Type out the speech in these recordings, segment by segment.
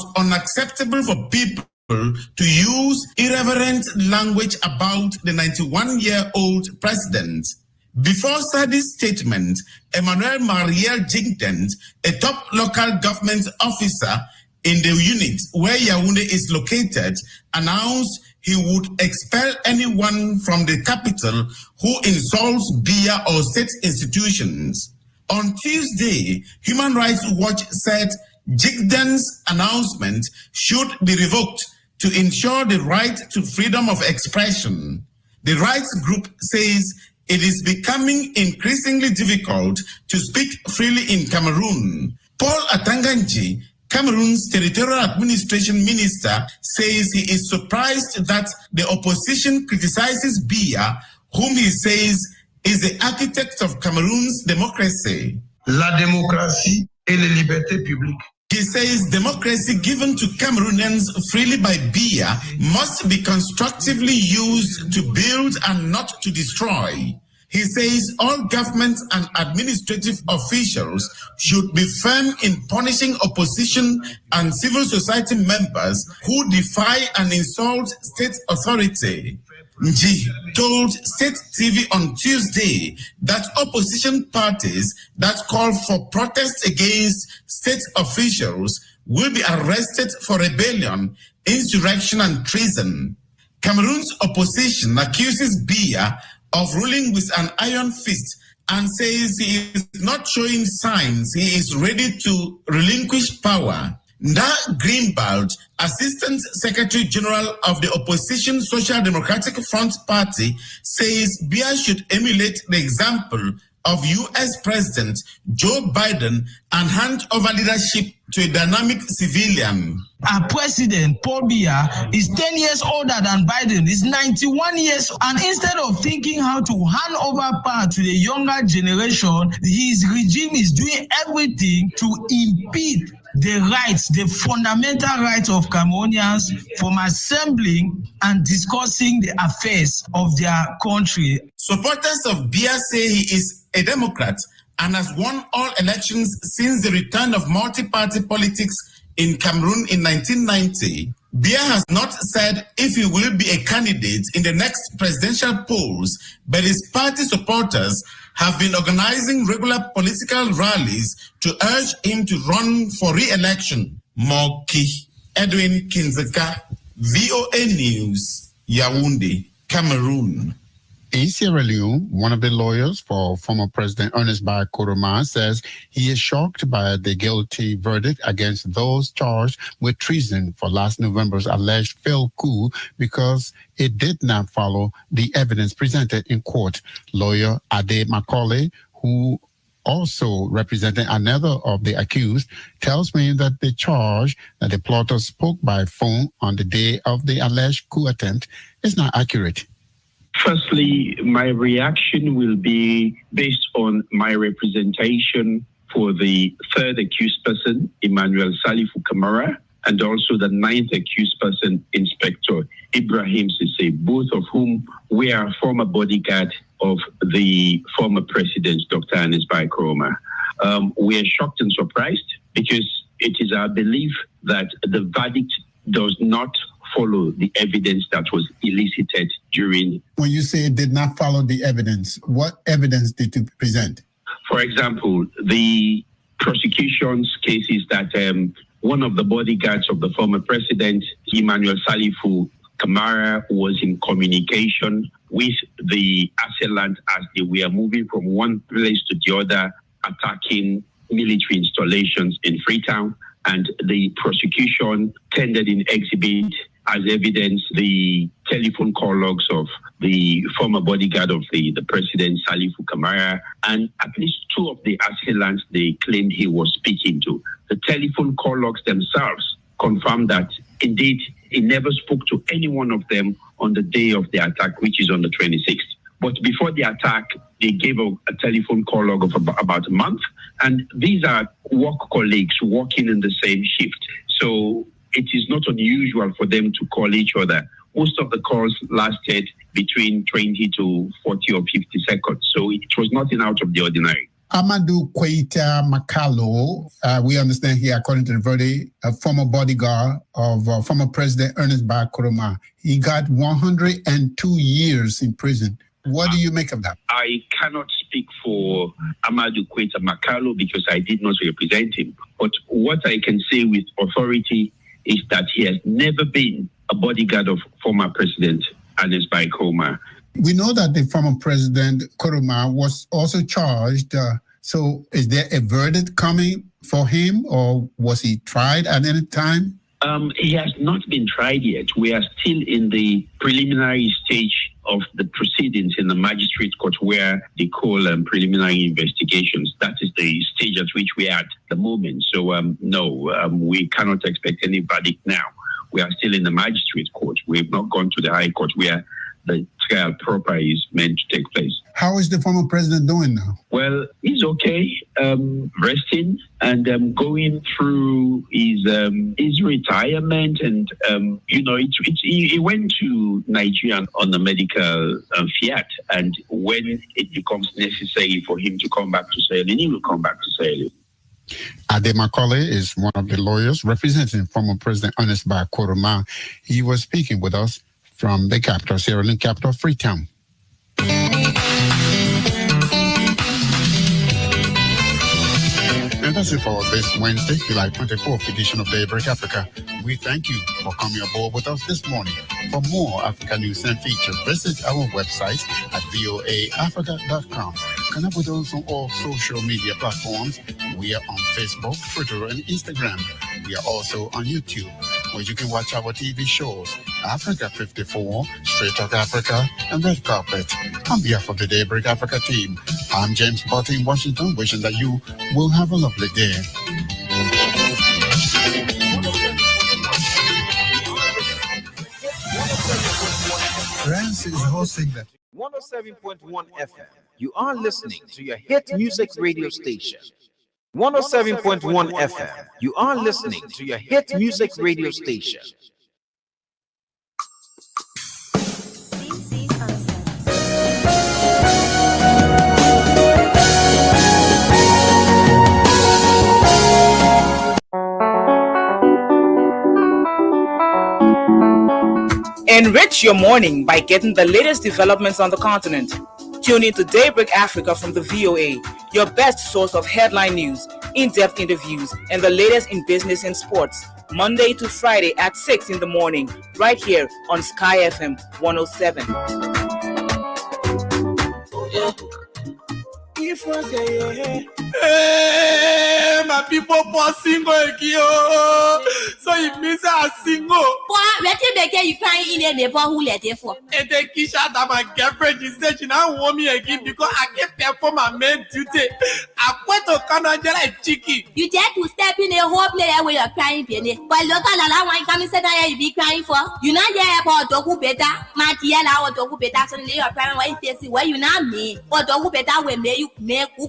was unacceptable for people to use irreverent language about the 91-year-old president. Before Sadi's statement, Emmanuel Mariel Jingdens, a top local government officer in the unit where Yaoundé is located, announced he would expel anyone from the capital who insults Biya or state institutions. On Tuesday, Human Rights Watch said Jingdens' announcement should be revoked to ensure the right to freedom of expression. The rights group says it is becoming increasingly difficult to speak freely in Cameroon. Paul Atanganji, Cameroon's Territorial Administration Minister, says he is surprised that the opposition criticizes Biya, whom he says is the architect of Cameroon's democracy. La démocratie et les libertés publiques. He says democracy given to Cameroonians freely by Biya must be constructively used to build and not to destroy. He says all government and administrative officials should be firm in punishing opposition and civil society members who defy and insult state authority. Nji told State TV on Tuesday that opposition parties that call for protests against state officials will be arrested for rebellion, insurrection, and treason. Cameroon's opposition accuses Biya of ruling with an iron fist and says he is not showing signs he is ready to relinquish power. Nda Greenbald, Assistant Secretary General of the opposition Social Democratic Front Party, says Biya should emulate the example of U.S. President Joe Biden and hand over leadership to a dynamic civilian. Our president, Paul Biya, is 10 years older than Biden, is 91 years, and instead of thinking how to hand over power to the younger generation, his regime is doing everything to impede the rights, the fundamental rights of Cameroonians from assembling and discussing the affairs of their country. Supporters of Biya say he is a Democrat and has won all elections since the return of multi-party politics in Cameroon in 1990. Biya has not said if he will be a candidate in the next presidential polls, but his party supporters have been organizing regular political rallies to urge him to run for re-election. Moki Edwin Kinzeka, VOA News, Yaoundé, Cameroon. In Sierra Leone, one of the lawyers for former President Ernest Bai Koroma says he is shocked by the guilty verdict against those charged with treason for last November's alleged failed coup because it did not follow the evidence presented in court. Lawyer Ade Macaulay, who also representing another of the accused, tells me that the charge that the plotter spoke by phone on the day of the alleged coup attempt is not accurate. Firstly, my reaction will be based on my representation for the third accused person, Emmanuel Salifu Kamara, and also the ninth accused person, Inspector Ibrahim Sise, both of whom were former bodyguard of the former president, Dr. Ernest Bai Koroma. We are shocked and surprised because it is our belief that the verdict does not follow the evidence that was elicited during. When you say it did not follow the evidence, what evidence did you present? For example, the prosecution's case is that one of the bodyguards of the former president, Emmanuel Salifu Kamara, was in communication with the assailant as they were moving from one place to the other, attacking military installations in Freetown. And the prosecution tendered in exhibit as evidence the telephone call logs of the former bodyguard of the president, Salifu Kamara, and at least two of the assailants they claimed he was speaking to. The telephone call logs themselves confirmed that indeed he never spoke to any one of them on the day of the attack, which is on the 26th. But before the attack, they gave a telephone call log of about a month. And these are work colleagues working in the same shift. So it is not unusual for them to call each other. Most of the calls lasted between 20 to 40 or 50 seconds. So it was nothing out of the ordinary. Amadou Keita Makalo, we understand here, according to the verdict, a former bodyguard of former President Ernest Bai Koroma. He got 102 years in prison. What do you make of that? I cannot speak for Amadou Keita Makalo because I did not represent him. But what I can say with authority is that he has never been a bodyguard of former President Ernest Bai Koroma. We know that the former President Koroma was also charged. So is there a verdict coming for him, or was he tried at any time? He has not been tried yet. We are still in the preliminary stage of the proceedings in the magistrate court, where they call preliminary investigations. That is the stage at which we are at the moment. So no, we cannot expect any verdict now. We are still in the magistrate court. We have not gone to the high court where the trial proper is meant to take place. How is the former president doing now? Well, he's okay, resting and going through his retirement, and he went to Nigeria on the medical fiat, and when it becomes necessary for him to come back to Sierra Leone, he will come back to Sierra Leone. Ade Macaulay is one of the lawyers representing former President Ernest Bai Koroma. He was speaking with us from the capital, Sierra Leone capital, Freetown. And that's it for this Wednesday, July 24th edition of Daybreak Africa. We thank you for coming aboard with us this morning. For more Africa news and features, visit our website at voaafrica.com. Connect with us on all social media platforms. We are on Facebook, Twitter, and Instagram. We are also on YouTube, where you can watch our TV shows, Africa 54, Straight Talk Africa, and Red Carpet. On behalf of the Daybreak Africa team, I'm James Barty in Washington, wishing that you will have a lovely day. France is hosting the 107.1 FM. You are listening to your hit music radio station. 107.1 FM. You are listening to your hit music radio station. Enrich your morning by getting the latest developments on the continent. Tune in to Daybreak Africa from the VOA, your best source of headline news, in-depth interviews, and the latest in business and sports. Monday to Friday at 6 in the morning, right here on Sky FM 107. Hey, my people for single again. So it means I'm single. What? Let you make you crying in a neighborhood let it for. And then Kisha that my girlfriend is said she now want me again because I can't perform my main duty. I quit to Canada like chicken. You dare to step in a whole player where you're crying, Benny. But look at la one coming said that you be crying for. You not there about Dogu Beta, Matiana or Dogu Beta, so you're crying why you where you not me. Or Dogu Beta will make you make me.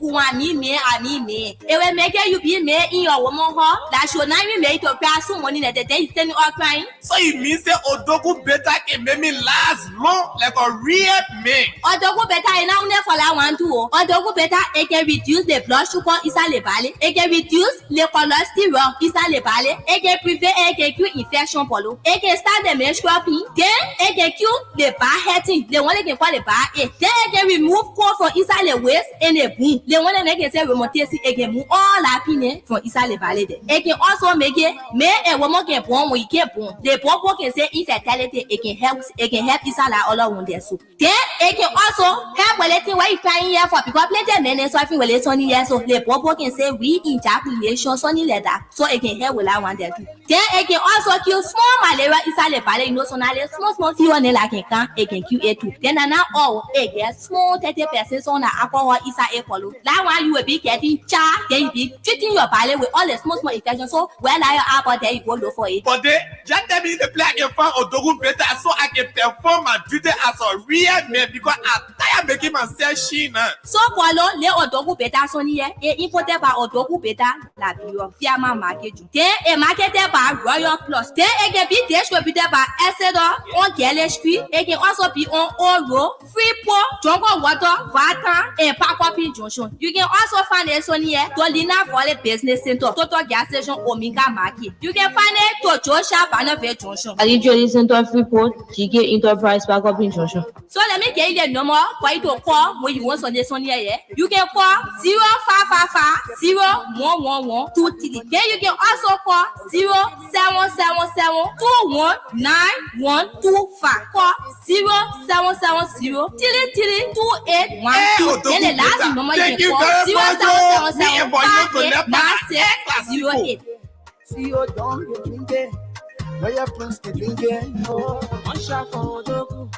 It will make you be made in your woman hall. That should not be made to cry someone in the day standing or crying. So it means that Odogu Beta can make me last long like a real man. Odogu Beta is now never la one to. Odogu Beta it can reduce the blood sugar is a level. It can reduce the cholesterol is a level. It can prevent AKQ infection polo. It can start the menstruation. Then it can cure the bar heading. The one that can call the bar. Then it can remove core from inside the waist and the boom. The one that can say remotency it can move all happiness from inside the valley. It can also make it a woman can born when you get born. The purple can say infertility. It can help inside all around there. So then it can also help relating what you crying here for because plenty men so I think well Sonny here so the purple can say re-ejaculation Sonny leather so it can help with that one there too. Then it can also kill small malaria inside the valley. You know so now small fever like it can kill it too. Then now all it gets small 30% on the alcohol inside a polo. That one you will be getting charged. Then you be treating your body with all the small infections. So when I about there you go look for it. But they just tell me the play I can find Odogu Beta so I can perform my duty as a real man because I'm tired making myself Sheena. So Polo, le odogu beta sonie, imported by odogu beta, la bio, Fiamma market. Then a marketed by Royal Plus. Then it can be distributed by Essedor, on Gale Street. It can also be on Oro, Freeport, Jungle Water, Vatan, and Parkwapin Junction. You can also find it Sonie, Dolina Valley Business Center, Total Gas Station, Omega Market. You can find it to Joshua Bannerville Junction. Trading Center Freeport, GK Enterprise Parkwapin Junction. So let me get you the number for you to call when you want Sonie. You can call 0555-0111-23. Then you can also call 0777-219125. Call 0770-332812. Then the last number you can call 0777-589608. See you down, you drink it. Where your friends can drink it. One shot for Odogu.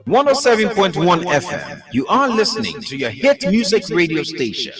107.1 FM. You are listening to your hit music radio station.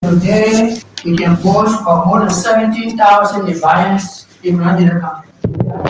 Today, we can boast of more than 17,000 devices in Nigeria country.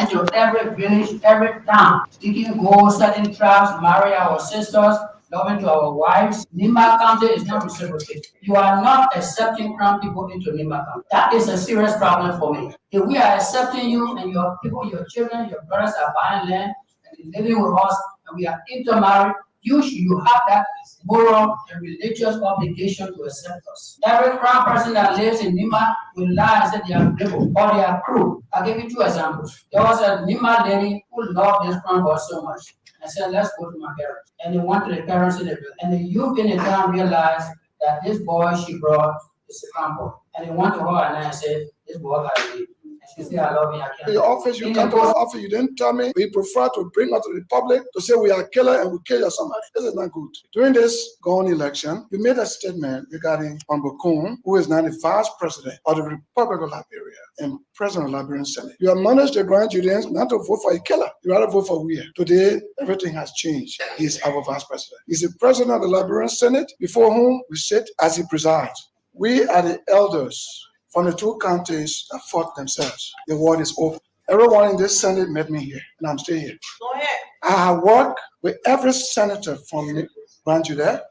Into every village, every town, taking gold, setting traps, marry our sisters, loving to our wives. Nimba County is not reciprocated. You are not accepting Crown people into Nimba County. That is a serious problem for me. If we are accepting you and your people, your children, your brothers are buying land and living with us, and we are intermarried, you have that moral and religious obligation to accept us. Every Crown person that lives in Nimba will lie and say they are rebel or they are cruel. I'll give you two examples. There was a Nimba lady who loved this Crown boy so much. I said, let's go to my parents. And they went to the parents in the village. And the youth in the town realized that this boy she brought is a Crown boy. And they went to her and I said, this boy got to leave. She said, I love you, I can't. The office, you come to our office, you didn't tell me. We prefer to bring out to the public to say we are killer and we kill your somebody. This is not good. During this gone election, we made a statement regarding Honorable Coon, who is now the vice president of the Republic of Liberia and president of the Liberian Senate. You have managed the Grand Judeans not to vote for a killer. You rather vote for we. Today, everything has changed. He is our vice president. He's the president of the Liberian Senate, before whom we sit as he presides. We are the elders from the two counties that fought themselves. The war is over. Everyone in this Senate met me here, and I'm still here. Go ahead. I work with every senator from Grand Judah,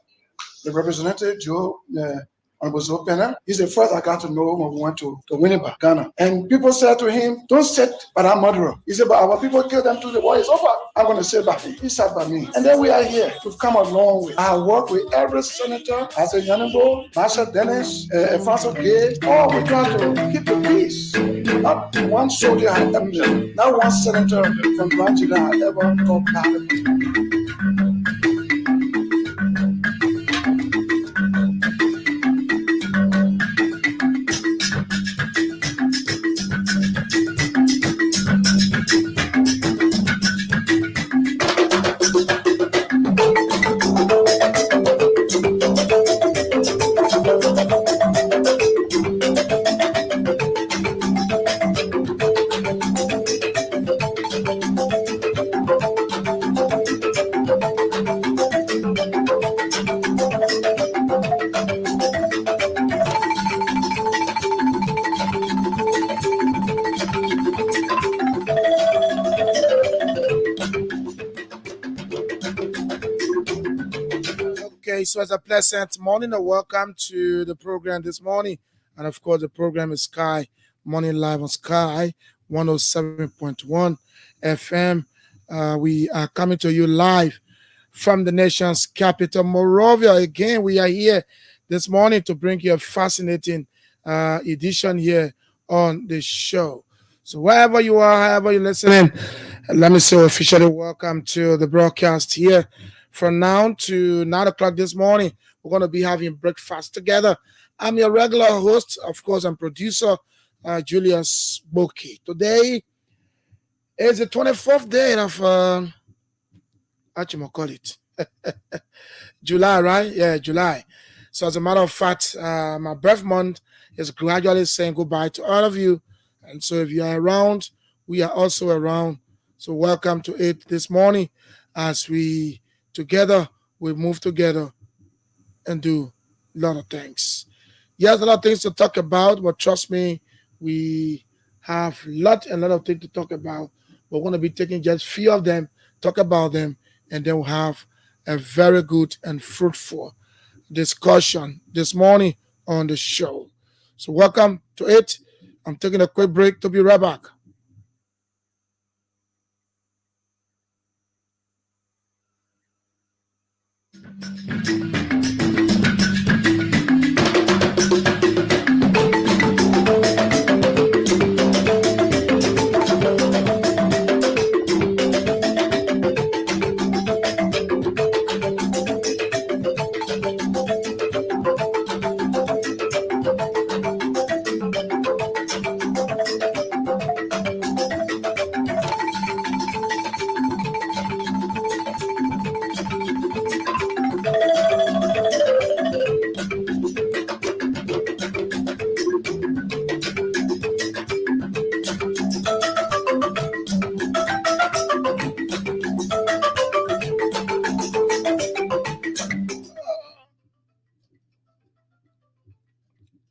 the representative Joe Honorable Joe Pena. He's the first I got to know when we went to Winnipeg, Ghana. And people said to him, don't sit by that murderer. He said, but our people killed them too. The war is over. I'm going to sit by him. He sat by me. And then we are here. We've come a long way. I work with every senator, as a Yanabo, Marshall Dennis, Francis Gay. Oh, we try to keep the peace. Not one soldier had ever been. Not one senator from Grand Judah had ever talked about it. So it's a pleasant morning and welcome to the program this morning. And of course, the program is Sky Morning Live on Sky 107.1 FM. We are coming to you live from the nation's capital, Monrovia. Again, we are here this morning to bring you a fascinating edition here on the show. So wherever you are, however you're listening, let me say officially welcome to the broadcast here. From now to 9 o'clock this morning, we're going to be having breakfast together. I'm your regular host, of course, and producer, Julius Boki. Today is the 24th day of, what you call it? July, right? Yeah, July. So as a matter of fact, my birth month is gradually saying goodbye to all of you. And so if you are around, we are also around. So welcome to it this morning as we together, we move together and do a lot of things. Yes, a lot of things to talk about, but trust me, we have a lot of things to talk about. We're going to be taking just a few of them, talk about them, and then we'll have a very good and fruitful discussion this morning on the show. So welcome to it. I'm taking a quick break to be right back.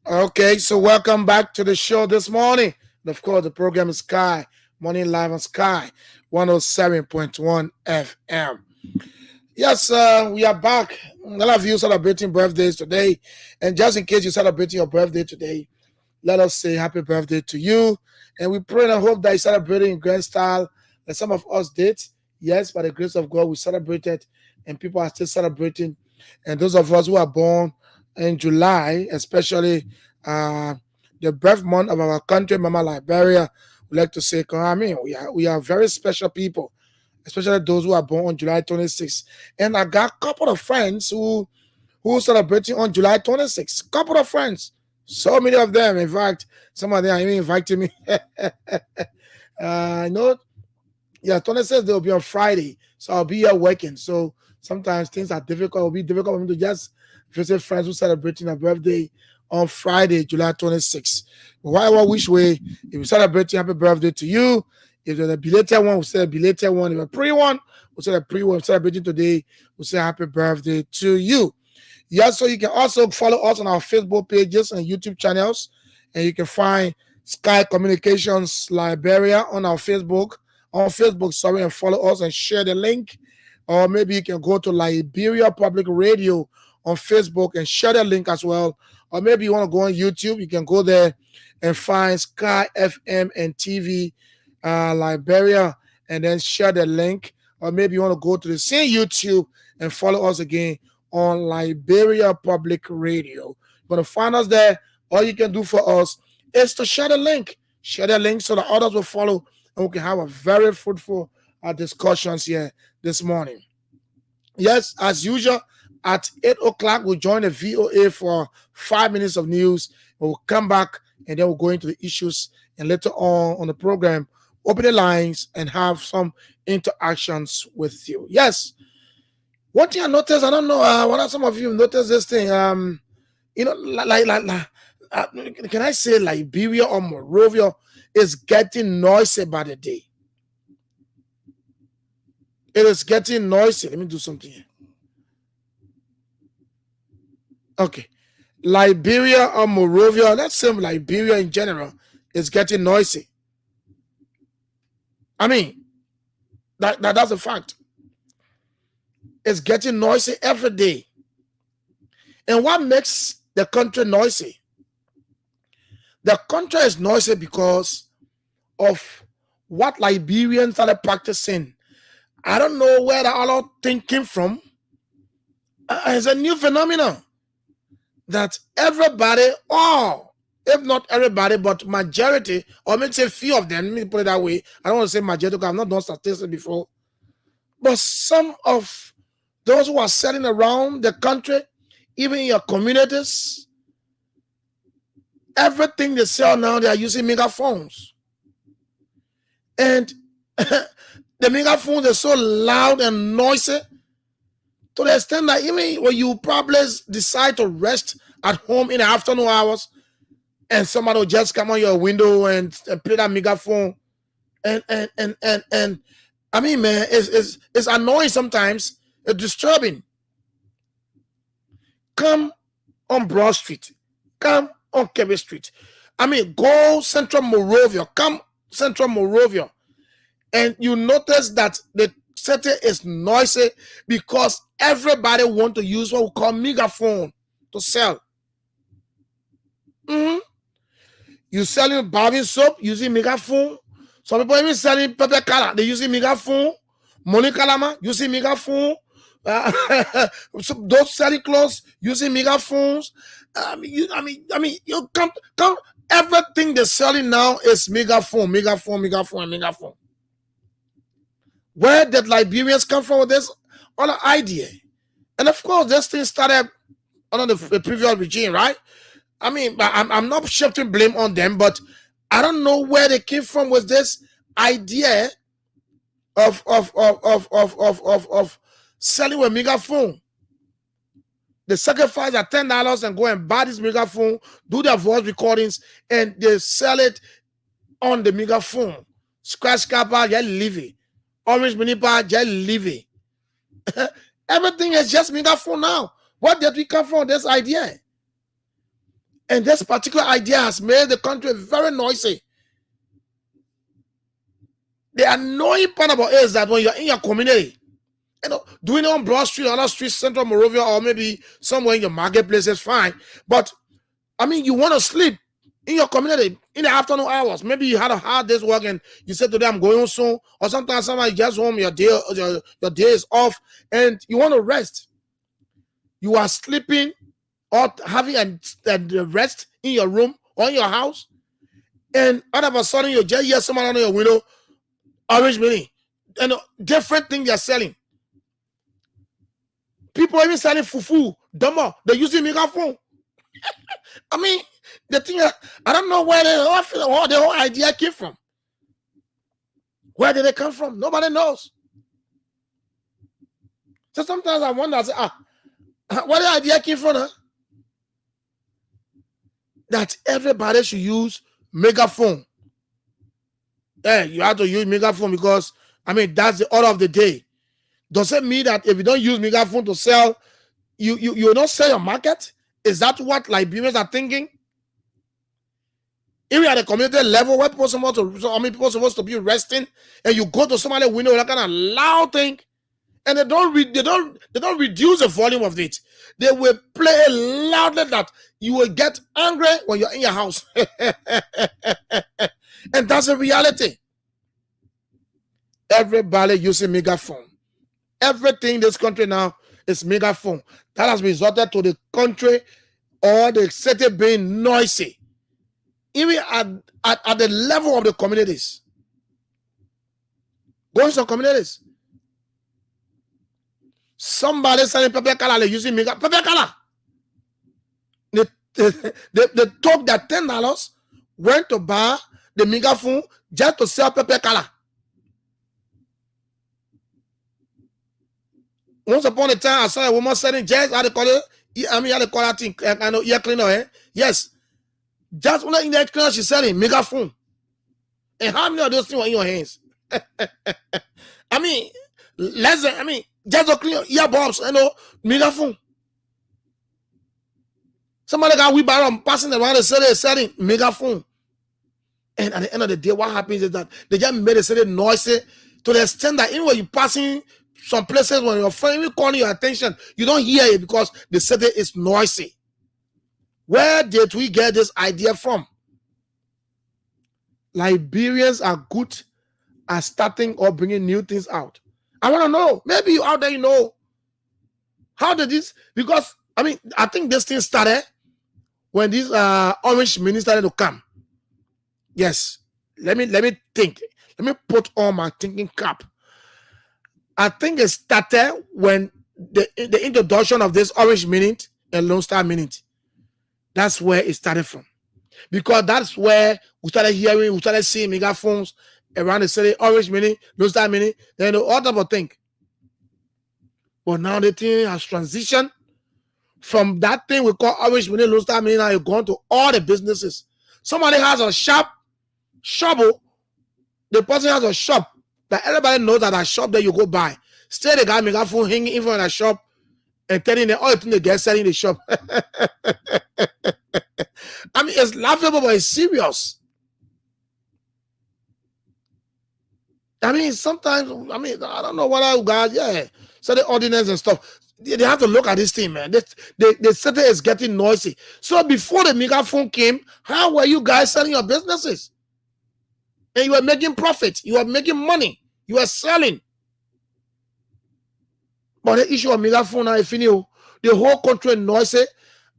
Okay, so welcome back to the show this morning. And of course, the program is Sky, Morning Live on Sky, 107.1 FM. Yes, we are back. A lot of you celebrating birthdays today. And just in case you're celebrating your birthday today, let us say happy birthday to you. And we pray and hope that you're celebrating in grand style, that some of us did. Yes, by the grace of God, we celebrated, and people are still celebrating. And those of us who are born in July, especially the birth month of our country, Mama Liberia, we like to say, we are very special people, especially those who are born on July 26th. And I got a couple of friends who celebrating on July 26th. Couple of friends, so many of them. In fact, some of them are even inviting me. I know, yeah, 26th they'll be on Friday, so I'll be here working. So sometimes things are difficult. It'll be difficult for me to just visit friends who celebrating a birthday on Friday, July 26th. But whatever which way, if you're celebrating, happy birthday to you. If there's a belated one, we'll say a belated one. If a pre one, we'll say a pre one. Celebrating today, we'll say happy birthday to you. Yes, so you can also follow us on our Facebook pages and YouTube channels. And you can find Sky Communications Liberia on our Facebook, on Facebook, sorry, and follow us and share the link. Or maybe you can go to Liberia Public Radio on Facebook and share the link as well. Or maybe you want to go on YouTube, you can go there and find Sky FM and TV Liberia and then share the link. Or maybe you want to go to the same YouTube and follow us again on Liberia Public Radio. You're going to find us there. All you can do for us is to share the link. Share the link so that others will follow and we can have a very fruitful discussions here this morning. Yes, as usual, at 8 o'clock, we'll join the VOA for 5 minutes of news. We'll come back and then we'll go into the issues. And later on the program, open the lines and have some interactions with you. Yes. One thing I noticed, I don't know, whether some of you noticed this thing. You know, can I say Liberia or Monrovia is getting noisy by the day? It is getting noisy. Let me do something here. Okay. Liberia or Monrovia, let's say Liberia in general, is getting noisy. I mean, that's a fact. It's getting noisy every day. And what makes the country noisy? The country is noisy because of what Liberians started practicing. I don't know where the all thing came from. It's a new phenomenon that everybody, if not everybody, but majority, or maybe say few of them, let me put it that way. I don't want to say majority because I've not done statistics before. But some of those who are selling around the country, even in your communities, everything they sell now, they are using megaphones. And the megaphones are so loud and noisy to the extent that even when you probably decide to rest at home in the afternoon hours and somebody will just come on your window and play that megaphone and I mean, man, it's annoying sometimes. It's disturbing. Come on Broad Street. Come on Kebbi Street. I mean, go Central Monrovia. Come Central Monrovia. And you notice that the city is noisy because everybody want to use what we call megaphone to sell. You selling barbing soap using megaphone. Some people even selling pepper color. They using megaphone. Money kalama using megaphone. Those selling clothes using megaphones. You come. Everything they're selling now is megaphone. Where did Liberians come from with this other idea? And of course, this thing started under the previous regime, right? I mean, I'm not shifting blame on them, but I don't know where they came from with this idea of selling a megaphone. They sacrifice at $10 and go and buy this megaphone, do their voice recordings, and they sell it on the megaphone. Scratch Kappa, just leave it. Orange Minipa, just leave it. Everything is just megaphone now. Where did we come from this idea? And this particular idea has made the country very noisy. The annoying part about it is that when you're in your community, you know, doing it on Broad Street, other streets, Central Monrovia, or maybe somewhere in your marketplace is fine. But I mean, you want to sleep in your community in the afternoon hours. Maybe you had a hard day's work and you said today I'm going home soon, or sometimes somebody gets home, your day is off, and you want to rest. You are sleeping or having a rest in your room or in your house, and all of a sudden you just hear someone under your window, orange mini, and different thing they're selling. People even selling fufu, dumbo. They're using megaphone. I mean, the thing, I don't know where the whole idea came from. Where did it come from? Nobody knows. So sometimes I wonder, where the idea came from, huh? That everybody should use megaphone. Yeah, you have to use megaphone because, I mean, that's the order of the day. Does it mean that if you don't use megaphone to sell, you don't sell your market? Is that what Liberians are thinking? Even at the community level where people supposed to be resting, and you go to somebody's window with that kind of loud thing, and they don't reduce the volume of it. They will play loudly that you will get angry when you're in your house. And that's a reality. Everybody using megaphone. Everything in this country now is megaphone. That has resulted to the country or the city being noisy. Even at the level of the communities. Go in some communities. Somebody selling pepper color, they're using pepper color. They took their $10, went to buy the megaphone just to sell pepper color. Once upon a time, I saw a woman selling just how they call it. I mean, how they call that thing. I know ear cleaner, eh? Yes. Just when in the ear cleaner, she's selling megaphone. And how many of those things were in your hands? I mean, less than, just to clean earbuds, megaphone. Somebody got wheelbarrow passing around the city selling megaphone. And at the end of the day, what happens is that they just made the city noisy to the extent that even when you're passing some places, when your friend is calling your attention, you don't hear it because the city is noisy. Where did we get this idea from? Liberians are good at starting or bringing new things out. I want to know. Maybe you out there, you know. How did this? Because, I think this thing started when this orange mini started to come. Yes. Let me think. Let me put on my thinking cap. I think it started when the introduction of this Orange Minute and Lone Star Minute. That's where it started from. Because that's where we started seeing megaphones around the city, Orange Minute, Lone Star Minute, then all type of thing. But now the thing has transitioned from that thing we call Orange Minute, Lone Star Minute, now you're going to all the businesses. Somebody has a shovel, the person has a shop, that everybody knows that shop that you go buy. Still the guy megaphone hanging in front of the shop and telling them all the things they get selling in the shop. It's laughable, but it's serious. Sometimes, I don't know what I got, so the ordinance and stuff, they have to look at this thing, man. The city is getting noisy. So before the megaphone came, how were you guys selling your businesses? And you were making profit. You were making money. You were selling. But the issue of megaphone now, if you know, the whole country noisy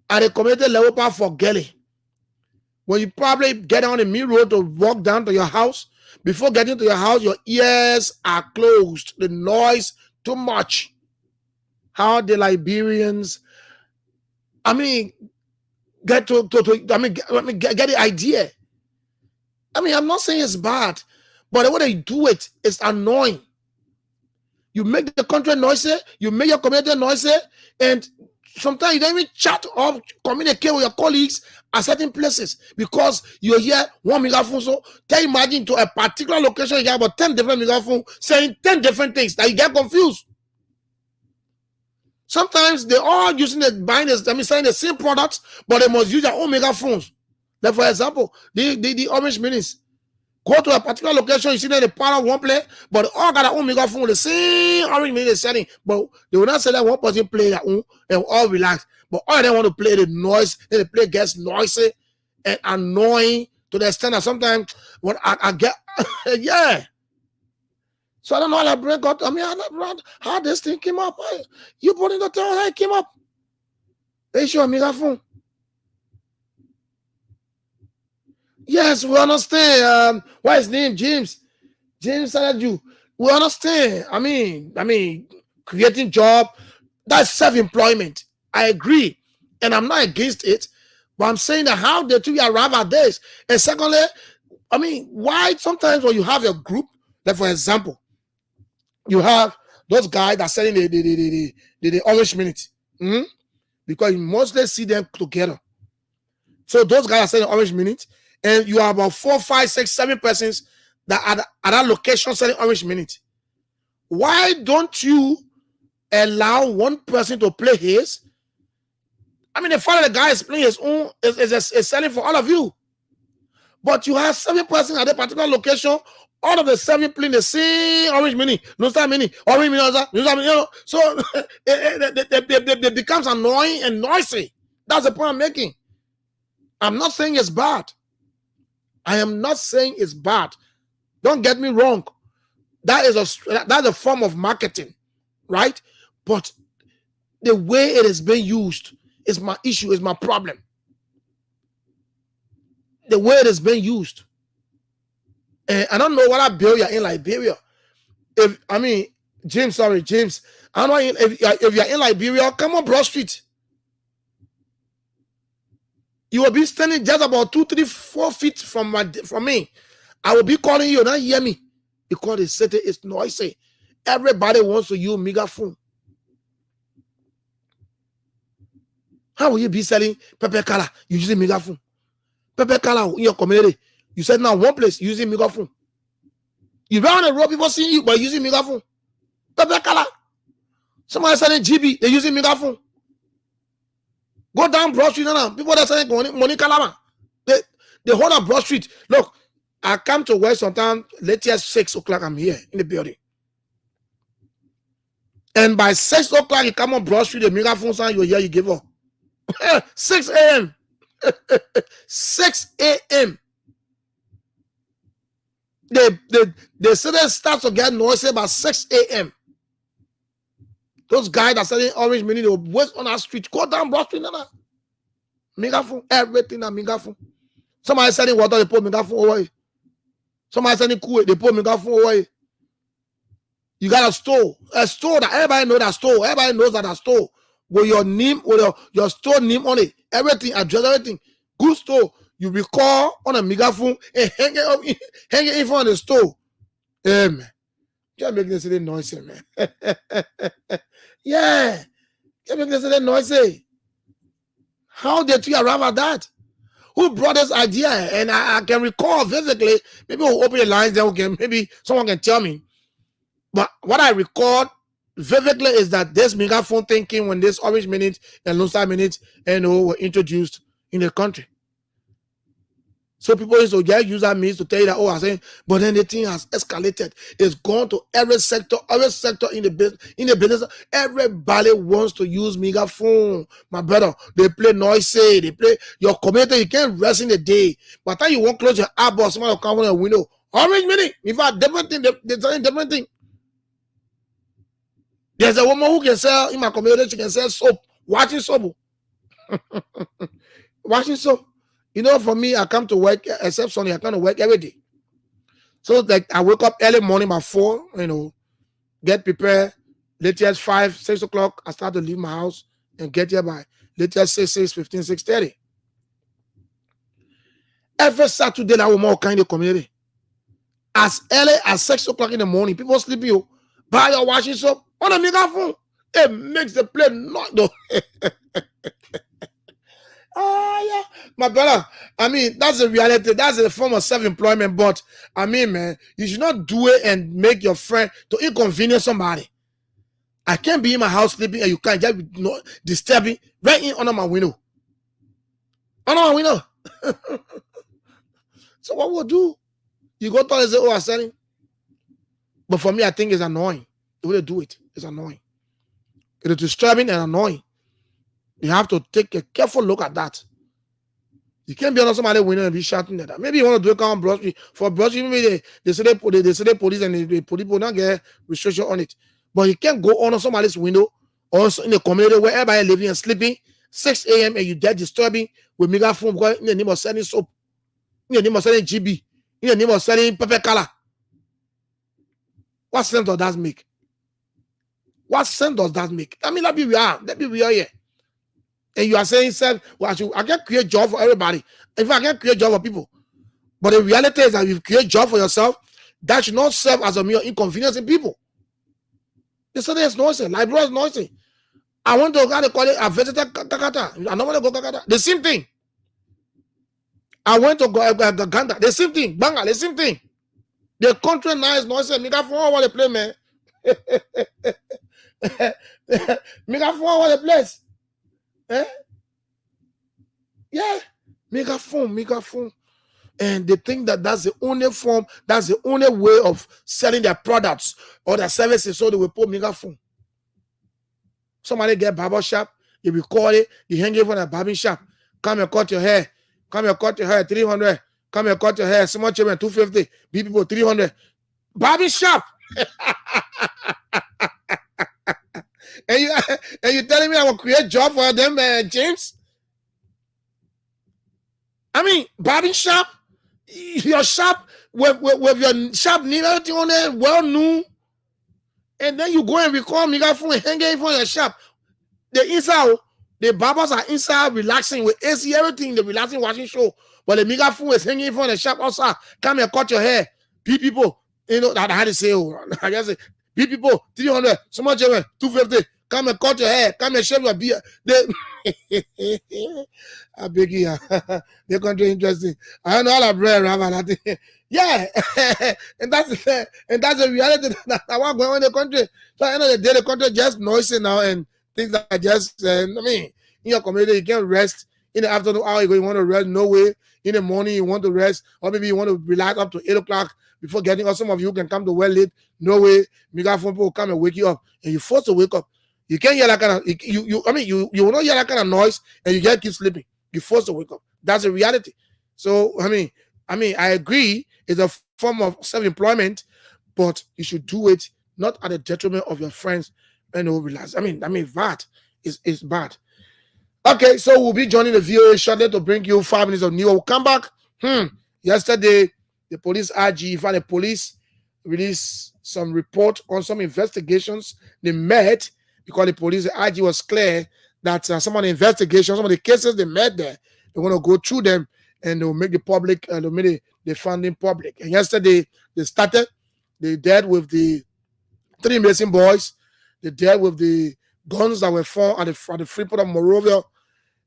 at the community level part for Gelly. When you probably get on the main road to walk down to your house, before getting to your house, your ears are closed. The noise too much. How the Liberians, get get the idea. I'm not saying it's bad, but the way they do it is annoying. You make the country noisy, you make your community noisy, and sometimes you don't even chat or communicate with your colleagues at certain places because you hear one megaphone. So can you imagine to a particular location, you have about 10 different megaphones saying 10 different things that you get confused. Sometimes they're all using selling the same products, but they must use their own megaphones. Like for example, the Orange Minis. Go to a particular location, you see that the power one play, but they all got their own megaphone, the same Orange Mini setting. But they will not say that one person play their own and all relax. But all they want to play the noise, then the play gets noisy and annoying to the extent that sometimes when I get So I don't know how that brain got. How this thing came up. You put in the town, how it came up. They show a megaphone. Yes, we understand. What's his name? James Salaju. We understand. Creating job, that's self-employment. I agree. And I'm not against it. But I'm saying that how the two arrive at this. And secondly, why sometimes when you have a group, like for example, you have those guys that are selling the Orange Minute. Because you mostly see them together. So those guys are selling Orange Minute. And you have about 4, 5, 6, 7 persons that are at that location selling Orange Minute. Why don't you allow one person to play his? The fact that the guy is playing his own is selling for all of you. But you have 7 persons at a particular location. All of the 7 playing the same orange mini, no star mini, orange mini, so it becomes annoying and noisy. That's the point I'm making. I'm not saying it's bad. I am not saying it's bad. Don't get me wrong. That's a form of marketing, right? But the way it is being used is my issue, is my problem. The way it is being used. And I don't know what I bill you're in Liberia. James. I don't know if you're in Liberia, come on Broad Street. You will be standing just about 2, 3, 4 feet from me. I will be calling you, not hear me. Because the city is noisy. Everybody wants to use megaphone. How will you be selling pepper color using megaphone? Pepper color in your community. You said now one place using megaphone. You run on the road, people seeing you by using megaphone. Pepper color. Somebody selling GB, they're using megaphone. Go down Broad Street now. People that selling money kalama. They hold up Broad Street. Look, I come to work sometime latest 6 o'clock. I'm here in the building. And by 6 o'clock, you come on Broad Street, the megaphone sound, you hear, you give up. 6 a.m. 6 a.m. The city starts to get noisy about 6 a.m. Those guys that selling orange mini, they will wait on our street. Go down Broad Street, megaphone, everything that megaphone. Somebody selling water, they put megaphone over it. Somebody selling cool, they put megaphone over it. You got a store that everybody knows that store. Everybody knows that store with your name, with your store name on it. Everything, address, everything. Good store. You record on a megaphone and hang it in front of the store. Man. Just make this a noisy, man. Yeah. Just make this a noisy. How did you arrive at that? Who brought this idea? And I can recall vividly. Maybe we'll open the lines, then maybe someone can tell me. But what I record vividly is that this megaphone thinking when this Orange Minute and Lone Star Minute were introduced in the country. So people used to get user means to tell you that, I saying, but then the thing has escalated. It's gone to every sector in the business. Everybody wants to use megaphone. My brother, they play noisy, they play your community, you can't rest in the day. By the time you won't close your app or someone will come on a window. Orange Minute, in fact, different thing, they're selling different thing. There's a woman who can sell in my community, she can sell soap, washing soap. Washing soap. You know, for me, I come to work, except Sunday, I come to work every day. So, like, I wake up early morning by 4, get prepared. Latest 5, 6 o'clock, I start to leave my house and get here by latest 6, 15, 6:30. Every Saturday, I will more kind of community. As early as 6 o'clock in the morning, people sleeping, buy your washing soap on a megaphone. It makes the place not though. Yeah, my brother. I mean, that's the reality. That's a form of self-employment. But I mean, man, you should not do it and make your friend to inconvenience somebody. I can't be in my house sleeping and you can't just disturb me right in under my window. Under my window. So what we'll do? You go to and say, I'm selling. But for me, I think it's annoying. The way they do it is annoying. It is disturbing and annoying. You have to take a careful look at that. You can't be on somebody winning and be shouting at that. Maybe you want to do it on Broad Street. For Broad Street, maybe they say the police and the police will not get restriction on it. But you can't go on somebody's window or in a community where everybody living and sleeping 6 a.m. and you get disturbing with megaphone because in the name of selling soap, in the name of selling GB, in the name of selling pepper color. What sense does that make? What sense does that make? I mean, let me be real here. And you are saying, I can create job for everybody. If I can create job for people. But the reality is that if you create job for yourself, that should not serve as a mere inconvenience in people. They say it's noisy. Library is noisy. I want to go to call it a visitor Kakata. I don't want to go Kakata. The same thing. I went to go Ganda. The same thing. Banga. The same thing. The country now is noisy. Megaphone over the place, man. Megaphone over the place. Eh? Yeah, megaphone. and they think that that's the only form, that's the only way of selling their products or their services, so they will put megaphone. Somebody get barber shop, they will call it, they hang it from a barber shop. Come and cut your hair. Come and cut your hair, 300. Come and cut your hair, small children, 250. Big people, 300. Barber shop. and you telling me I will create job for them, James? I mean, barber shop, your shop with your shop need everything on there, well known, and then you go and record megaphone and hang it from your shop. The inside, the barbers are inside relaxing with AC, everything, the relaxing watching show, but the megaphone is hanging from the shop outside. Come and cut your hair. People, you know, that I had to say, I guess, people, 300, so much, 250. Come and cut your hair. Come and shave your beard. I beg you. The country interesting. I don't know all about Ravan. Yeah, and that's the reality that I want going on in the country. So at the end of the day, the country just noisy now, and things that just. I mean, in your community, you can't rest in the afternoon hour. You want to rest? No way. In the morning, you want to rest, or maybe you want to relax up to 8 o'clock before getting. Or some of you can come to well late. No way. Megaphone people will come and wake you up, and you're forced to wake up. You can't hear that kind of you will not hear that kind of noise, and you can't keep sleeping. You're forced to wake up. That's the reality. So I mean, I agree. It's a form of self-employment, but you should do it not at the detriment of your friends and relax. I mean that is bad. Okay, so we'll be joining the VOA shortly to bring you 5 minutes of news. We'll come back. Yesterday, the police RG, the police released some report on some investigations they met. Because the police, the IG was clear that some of the investigations, some of the cases they met there, they want to go through them and they'll make the public, they'll make the funding public. And yesterday, they started, they dealt with the 3 missing boys, they dealt with the guns that were found at the Freeport of Monrovia,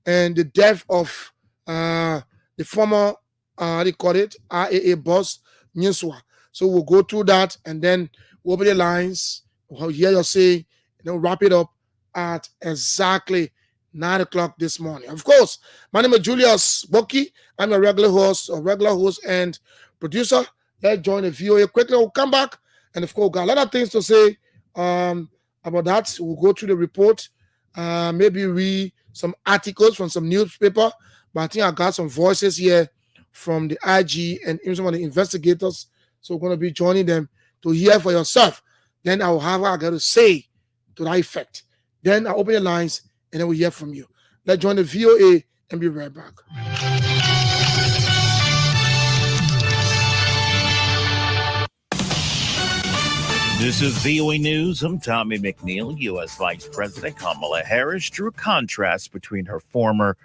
and the death of the former, they call it, RAA boss, Nyenswa. So we'll go through that and then we'll open the lines, we'll hear you say, and then wrap it up at exactly 9 o'clock this morning. Of course, my name is Julius Boki. I'm a regular host and producer. Let's join the VOA quickly. We'll come back. And of course, we've got a lot of things to say about that. We'll go through the report, maybe read some articles from some newspaper. But I think I got some voices here from the IG and even some of the investigators. So we're going to be joining them to hear for yourself. Then I will have what I got to say to that effect. Then I'll open the lines and then we'll hear from you. Let's join the VOA and be right back. This is VOA News. I'm Tommy McNeil. U.S. Vice President Kamala Harris drew contrast between her former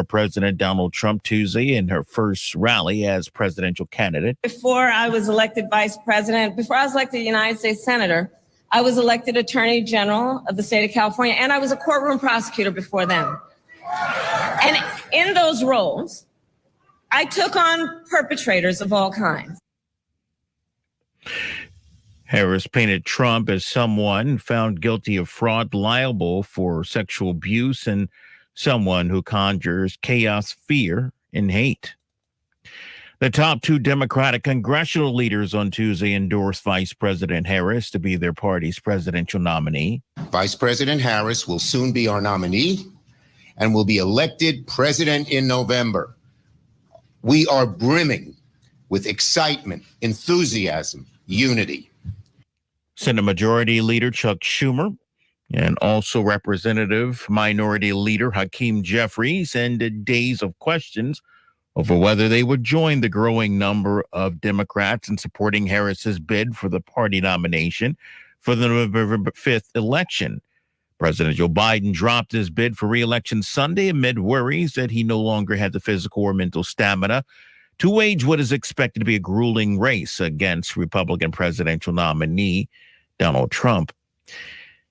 President Donald Trump Tuesday in her first rally as presidential candidate. Before I was elected vice president, before I was elected United States Senator, I was elected Attorney General of the state of California, and I was a courtroom prosecutor before then. And in those roles, I took on perpetrators of all kinds. Harris painted Trump as someone found guilty of fraud, liable for sexual abuse, and someone who conjures chaos, fear, and hate. The top 2 Democratic congressional leaders on Tuesday endorsed Vice President Harris to be their party's presidential nominee. Vice President Harris will soon be our nominee and will be elected president in November. We are brimming with excitement, enthusiasm, unity. Senate Majority Leader Chuck Schumer and also Representative Minority Leader Hakeem Jeffries ended days of questions over whether they would join the growing number of Democrats in supporting Harris's bid for the party nomination for the November 5th election. President Joe Biden dropped his bid for re-election Sunday amid worries that he no longer had the physical or mental stamina to wage what is expected to be a grueling race against Republican presidential nominee Donald Trump.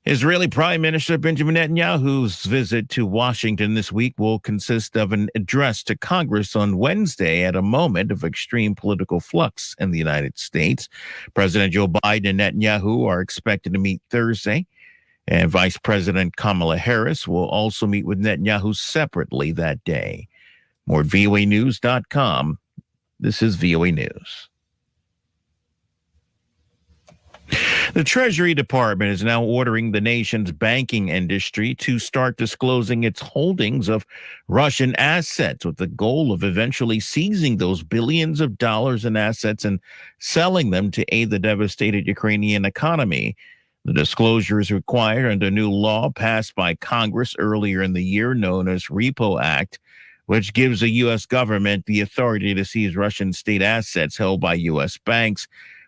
Israeli Prime Minister Benjamin Netanyahu's visit to Washington this week will consist of an address to Congress on Wednesday at a moment of extreme political flux in the United States. President Joe Biden and Netanyahu are expected to meet Thursday, and Vice President Kamala Harris will also meet with Netanyahu separately that day. More at voanews.com. This is VOA News. The Treasury Department is now ordering the nation's banking industry to start disclosing its holdings of Russian assets with the goal of eventually seizing those billions of dollars in assets and selling them to aid the devastated Ukrainian economy. The disclosure is required under a new law passed by Congress earlier in the year known as Repo Act, which gives the U.S. government the authority to seize Russian state assets held by U.S. banks,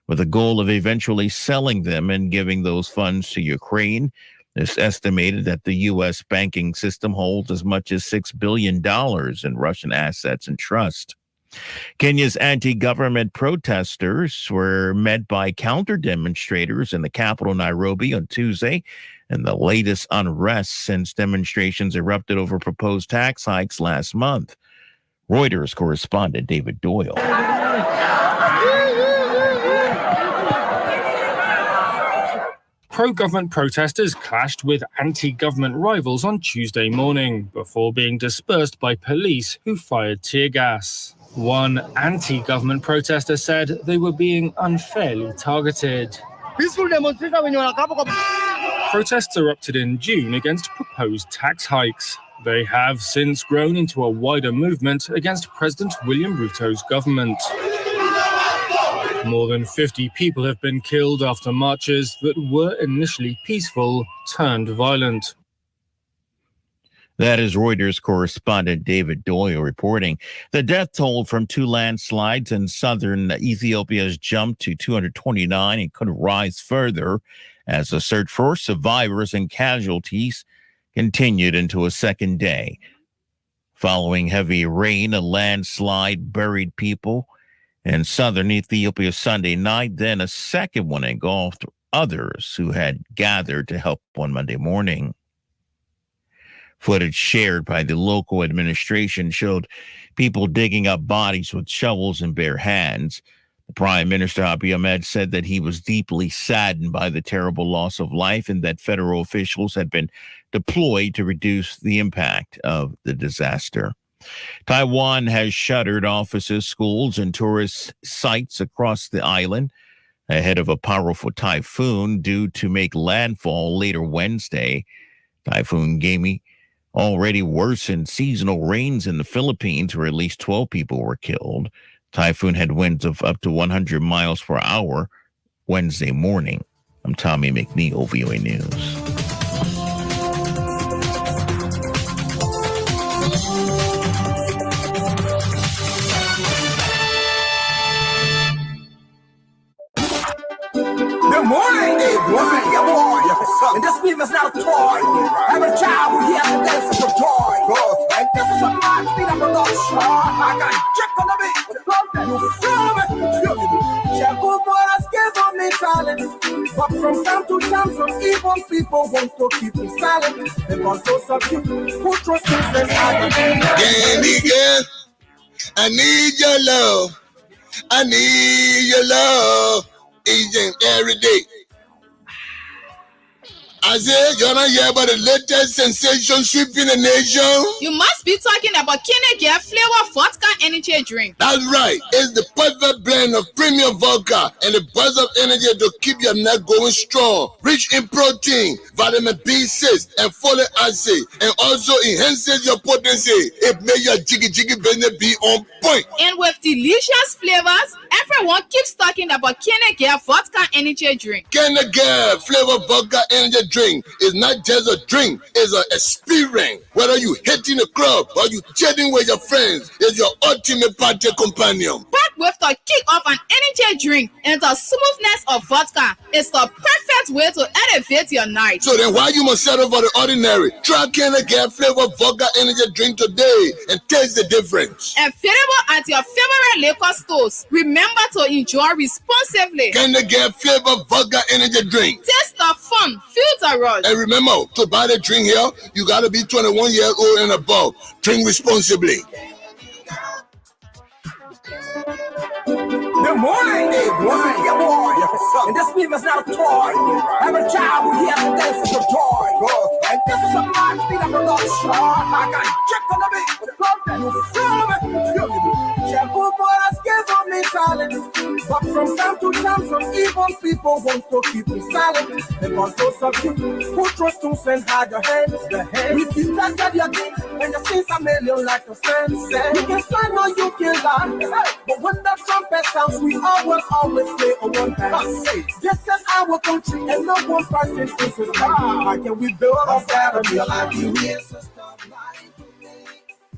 with the goal of eventually selling them and giving those funds to Ukraine. It's estimated that the U.S. banking system holds as much as $6 billion in Russian assets and trust. Kenya's anti-government protesters were met by counter-demonstrators in the capital, Nairobi, on Tuesday, and the latest unrest since demonstrations erupted over proposed tax hikes last month. Reuters correspondent David Doyle. Pro-government protesters clashed with anti-government rivals on Tuesday morning before being dispersed by police who fired tear gas. One anti-government protester said they were being unfairly targeted. Peaceful demonstration. Protests erupted in June against proposed tax hikes. They have since grown into a wider movement against President William Ruto's government. More than 50 people have been killed after marches that were initially peaceful turned violent. That is Reuters correspondent David Doyle reporting. The death toll from two landslides in southern Ethiopia has jumped to 229 and could rise further as the search for survivors and casualties continued into a second day. Following heavy rain, a landslide buried people in southern Ethiopia Sunday night. Then a second one engulfed others who had gathered to help on Monday morning. Footage shared by the local administration showed people digging up bodies with shovels in bare hands. The Prime Minister Abiy Ahmed said that he was deeply saddened by the terrible loss of life and that federal officials had been deployed to reduce the impact of the disaster. Taiwan has shuttered offices, schools, and tourist sites across the island ahead of a powerful typhoon due to make landfall later Wednesday. Typhoon Gami already worsened seasonal rains in the Philippines, where at least 12 people were killed. Typhoon had winds of up to 100 miles per hour Wednesday morning. I'm Tommy McNeil, VOA News. Good morning, hey, boyfriend, your boy. And this beat is not a toy. Every child will hear the dance of joy. And this is a mind speed of production. I got check on the beat. You feel me? Jacob was given me silence. But from time to time, some evil people want to keep me silent. Because those of you who trust me, say, girl, I need your love. I need your love. Each and every day. I said, you're not hear about the latest sensation sweeping the nation? You must be talking about Kenegare flavor vodka energy drink. That's right. It's the perfect blend of premium vodka and a burst of energy to keep your neck going strong. Rich in protein, vitamin B6, and folic acid, and also enhances your potency. It makes your jiggy business be on point. And with delicious flavors, everyone keeps talking about Kenegare vodka energy drink. Kenegare flavor vodka energy drink is not just a drink, it's an experience. Whether you hitting a club or you chatting with your friends, it's your ultimate party companion. Packed with the kick of an energy drink and the smoothness of vodka, it's the perfect way to elevate your night. So then why you must settle for the ordinary? Try Kenegare flavor vodka energy drink today and taste the difference. Available at your favorite liquor stores. Remember to enjoy responsibly. Kenegare flavor vodka energy drink. Taste the fun, feel the rush. And remember, to buy the drink here, you gotta be 21 years old and above. Drink responsibly. Good morning, hey, boyfriend, your boy. And this beat is not a toy. Every child will hear the dance of joy. And this is a mind speed of production. I got check on the beat. You feel me? Jacob was given me silent. But from time to time, some evil people want to keep me silent. Because those of you who trust to send hide your hands, we detected your deeds and your sins are million like a fence. You can stand or you can lie, but when the trumpet sounds, we all will always play on one hand. This is our country and no one person is a star. How can we build a better real life? You real, so stop lying to me.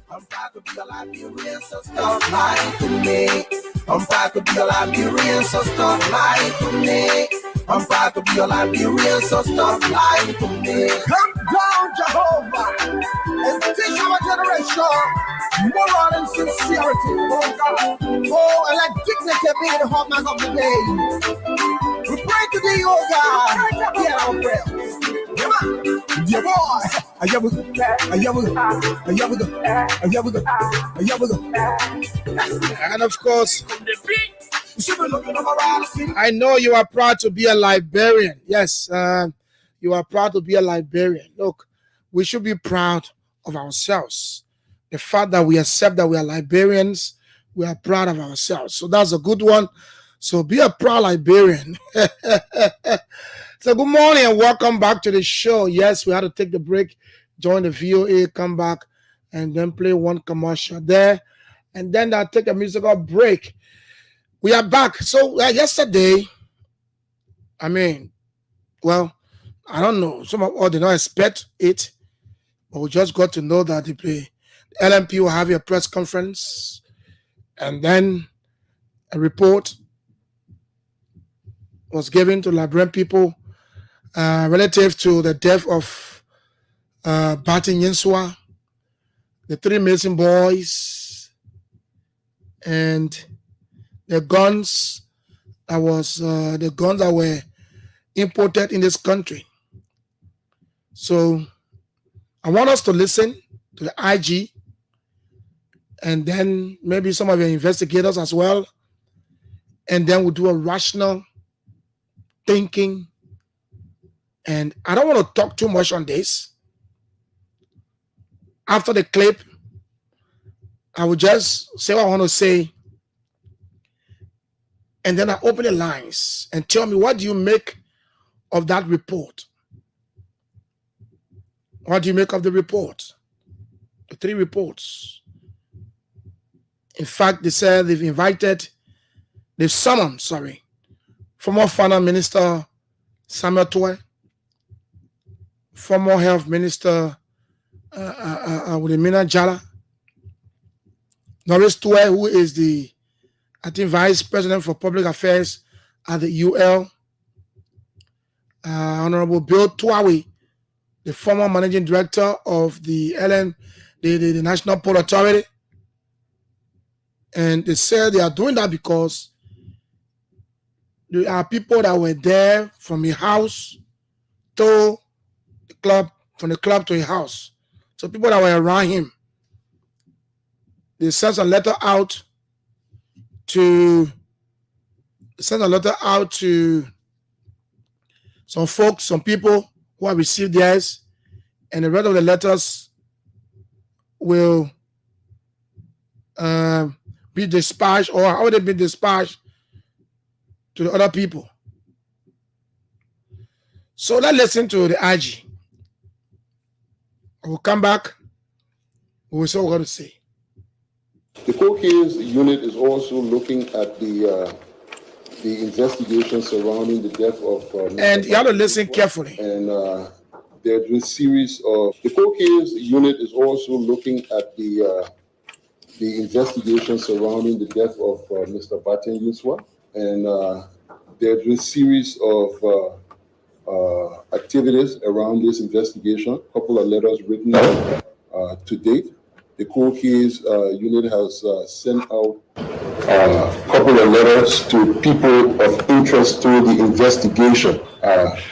I'm proud to be alive, be real, so stop lying to me. I'm proud to be alive, be real, so stop lying to me. I'm proud to be alive, be real, so stop lying to me. Come down, Jehovah, and teach our generation moral and sincerity, oh God. Oh, and like dignity being the hallmark of the day. We pray to thee, oh God, hear our prayers. Come on, yeah, boy. And of course, I know you are proud to be a Liberian. Yes, you are proud to be a Liberian. Look, we should be proud of ourselves. The fact that we accept that we are Liberians, we are proud of ourselves. So that's a good one. So be a proud Liberian. So good morning and welcome back to the show. Yes, we had to take the break, join the VOA, come back, and then play one commercial there. And then I'll take a musical break. We are back. So yesterday, I don't know. Some of us did not expect it, but we just got to know that the LMP will have a press conference, and then a report was given to Liberian people relative to the death of Batin Yinswa, the three Mason boys, and the guns that were imported in this country. So I want us to listen to the IG, and then maybe some of your investigators as well, and then we'll do a rational thinking. And I don't want to talk too much on this. After the clip, I will just say what I want to say, and then I open the lines and tell me, what do you make of that report? What do you make of the report? The three reports. In fact, they said they've summoned former Finance Minister Samuel Tuwe, former Health Minister Wilhelmina Jala, Norris Tuwe, who is the Vice President for Public Affairs at the UL, Honorable Bill Tuawe, the former Managing Director of the the National Port Authority. And they said they are doing that because there are people that were there from a house to the club, from the club to a house. So people that were around him, they sent a letter out to some folks, some people who have received theirs, and the rest of the letters will be dispatched, or how would it be dispatched to the other people. So let's listen to the IG. We'll come back. We will see what we're going to say. The court case unit is also looking at the investigation surrounding the death of and you have to listen carefully. And there's a series of the court case unit is also looking at the investigation surrounding the death of Mr. Batin Yinswa, and there's a series of activities around this investigation. A couple of letters written to date. The court case unit has sent out a couple of letters to people of interest to the investigation,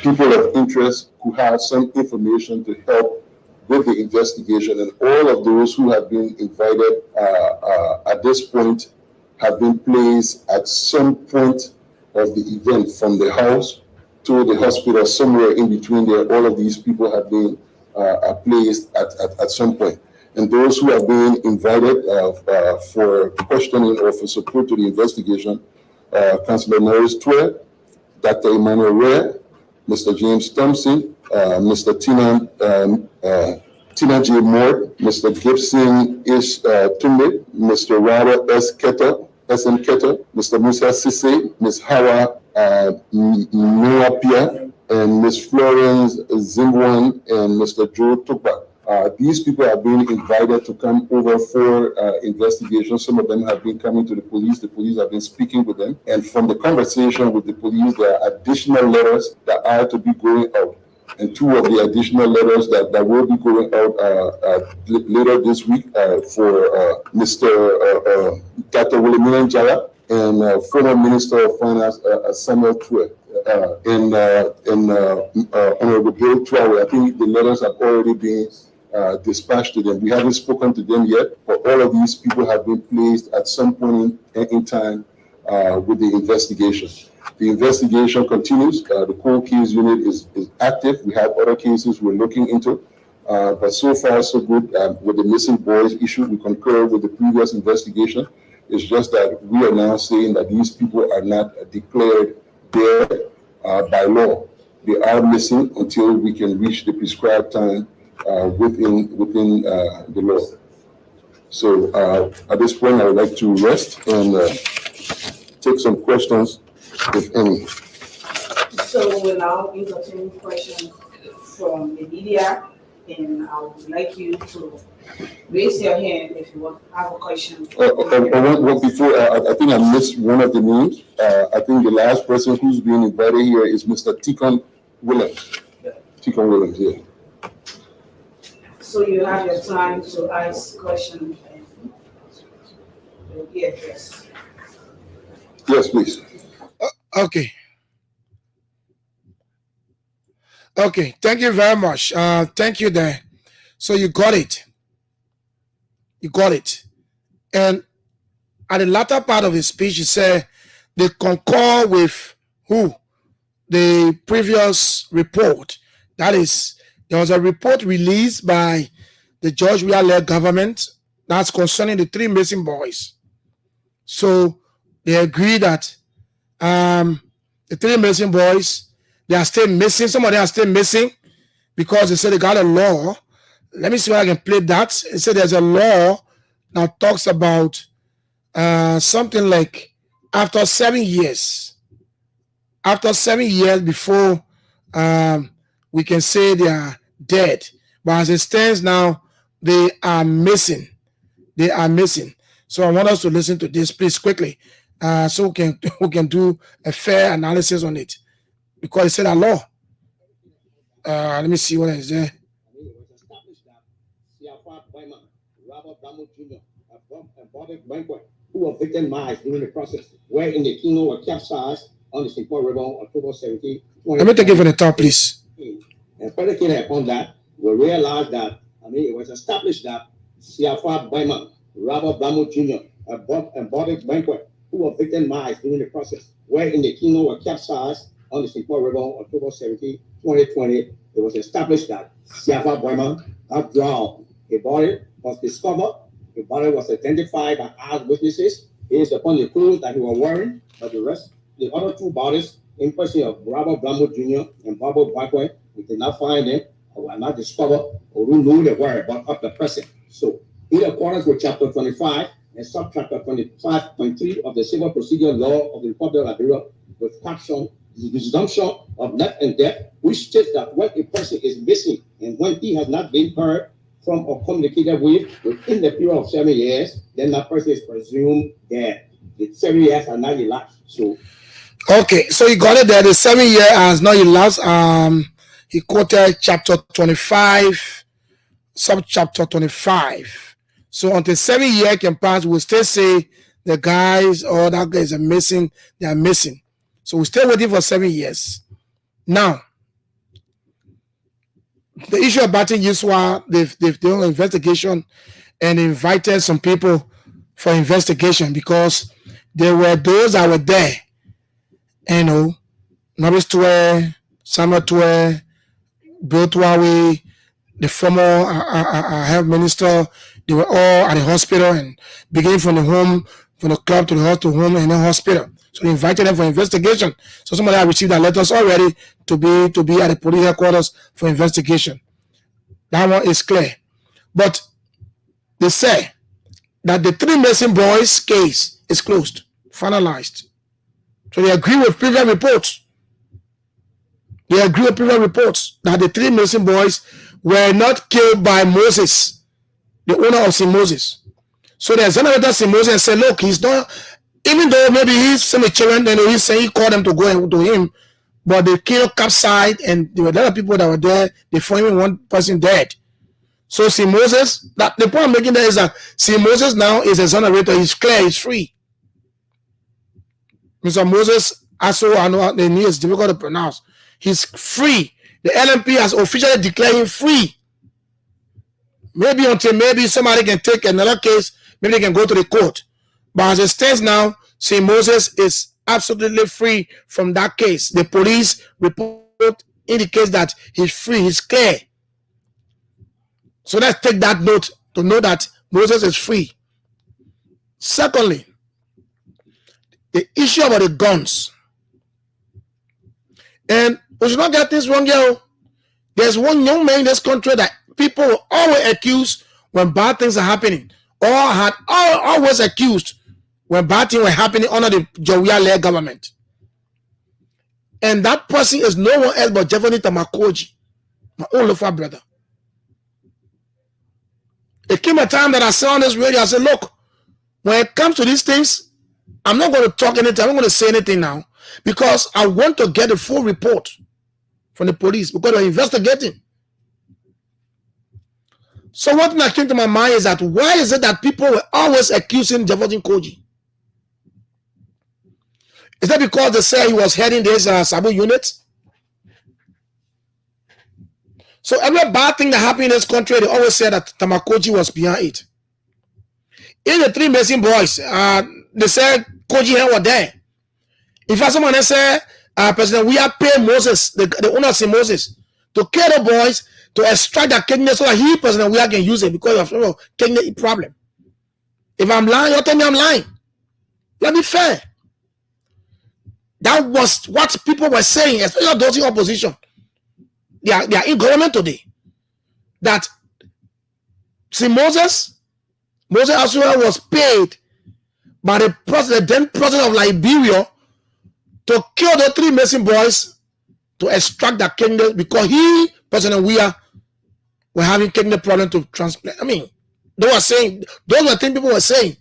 people of interest who have some information to help with the investigation, and all of those who have been invited at this point have been placed at some point of the event, from the house to the hospital, somewhere in between there. All of these people have been placed at some point. and those who have been invited for questioning or for support to the investigation, Councillor Norris Twe, Dr. Emmanuel Rea, Mr. James Thompson, Mr. Tina J. Moore, Mr. Gibson Ish Tumbe, Mr. Robert S. Ketter, S.M. Ketter, Mr. Musa Sisse, Ms. Hawa Nwapia, and Ms. Florence Zimwan, and Mr. Joe Tukba. These people have been invited to come over for investigations. Some of them have been coming to the police. The police have been speaking with them. And from the conversation with the police, there are additional letters that are to be going out. And two of the additional letters that will be going out later this week for Mr. Dr. William Jala and former Minister of Finance Samuel Twe. And Honorable Bill Traore. I think the letters have already been dispatched to them. We haven't spoken to them yet, but all of these people have been placed at some point in time with the investigation. The investigation continues. The cold case unit is active. We have other cases we're looking into, but so far so good with the missing boys issue. We concur with the previous investigation. It's just that we are now saying that these people are not declared dead by law. They are missing until we can reach the prescribed time within the law. So at this point, I would like to rest and take some questions, if any. So we'll now entertain questions from the media, and I would like you to raise your hand if you want to have a question. Well, before, I think I missed one of the names. I think the last person who's being invited here is Mr. Tikon Williams. Tikon Williams, yeah. So you have your time to ask questions and will be addressed. Yes, please. Okay. Okay, thank you very much. Thank you there. So you got it. You got it. And at the latter part of his speech, he said they concur with who? The previous report. That is, there was a report released by the George Weah-led government that's concerning the 3 missing boys. So they agree that the 3 missing boys, they are still missing. Some of them are still missing because they said they got a law. Let me see if I can play that. It said there's a law that talks about something like after 7 years. After 7 years before we can say they are dead. But as it stands now, they are missing. They are missing. So I want us to listen to this, please, quickly, so we can do a fair analysis on it. Because it said a law. Let me see what is there. Who were victimized during the process, wherein the kingdom were capsized on the St. Paul River on October 17. Let me take it from the top, please. And predicated upon that, we realized that, it was established that Siafa Boyman, Robert Blamo Jr., and Bobby Banquet, who were victimized during the process, wherein the kingdom were capsized on the St. Paul River on October 17, 2020, it was established that Siafa Boyman got drowned. A body was discovered. The body was identified by eyewitnesses based upon the clothes that he was wearing, but the other 2 bodies, in person of Robert Blamo Jr. and Barbara Blackwell, we did not find them, or were not discovered, or we knew they were, but up the present. So, in accordance with Chapter 25 and Subchapter 25.3 of the Civil Procedure Law of the Republic of Liberia, with caption, the presumption of life and death, which states that when a person is missing and when he has not been heard from or communicated with within the period of 7 years, then that person is presumed dead. The 7 years are not elapsed. So, okay, so you got it there. The 7 year has not elapsed. He quoted chapter 25, subchapter 25. So until 7 years can pass, we'll still say the guys or that guys are missing. They are missing. So we're still waiting for 7 years. Now, the issue of Batin Yuswa, they've done an investigation and invited some people for investigation because there were those that were there. You know, Norris Twe, Samuel Twe, Bill Traore, the former health minister, they were all at the hospital, and beginning from the home, from the club to the hospital, home and the hospital. So they invited them for investigation. So somebody had received their letters already to be at the police headquarters for investigation. That one is clear. But they say that the 3 missing boys case is closed, finalized. So they agree with previous reports. They agree with previous reports that the 3 missing boys were not killed by Moses, the owner of St. Moses. So the exonerator St. Moses said, look, he's not, even though maybe he's semi-children, then he's saying he called them to go to him, but the kilo capsized and there were a lot of people that were there. They found even one person dead. So St. Moses, that the point I'm making there is that St. Moses now is exonerated. He's clear, he's free. Mr. Moses, also, I know the name is difficult to pronounce. He's free. The LMP has officially declared him free. Maybe until maybe somebody can take another case, maybe they can go to the court. But as it stands now, St. Moses is absolutely free from that case. The police report indicates that he's free, he's clear. So let's take that note to know that Moses is free. Secondly, the issue about the guns. And we should not get this wrong, yo. There's one young man in this country that people will always accuse when bad things are happening, or had always accused when bad things were happening under the Jawia-led government. And that person is no one else but Jeffrey Tamakoji, my own Lofa brother. It came a time that I said on this radio, I said, look, when it comes to these things, I'm not going to talk anything, I'm not going to say anything now, because I want to get a full report from the police, because they're investigating. So one thing that came to my mind is that why is it that people were always accusing Jefferson Koji? Is that because they say he was heading this Sabu unit? So every bad thing that happened in this country, they always say that Tamakoji was behind it. In the 3 missing boys, they said Koji was there. In fact, someone said, President, we have paid Moses, the owner of St. Moses, to kill the boys, to extract the kidney so that he, President, we can use it because of kidney problem. If I'm lying, you tell me I'm lying. Let me fair. That was what people were saying, especially those in opposition. They are in government today. That see Moses Asura was paid by the then president of Liberia to kill the 3 missing boys to extract the kidney because he, President Weah, were having kidney problem to transplant. I mean, they were saying, those were things people were saying.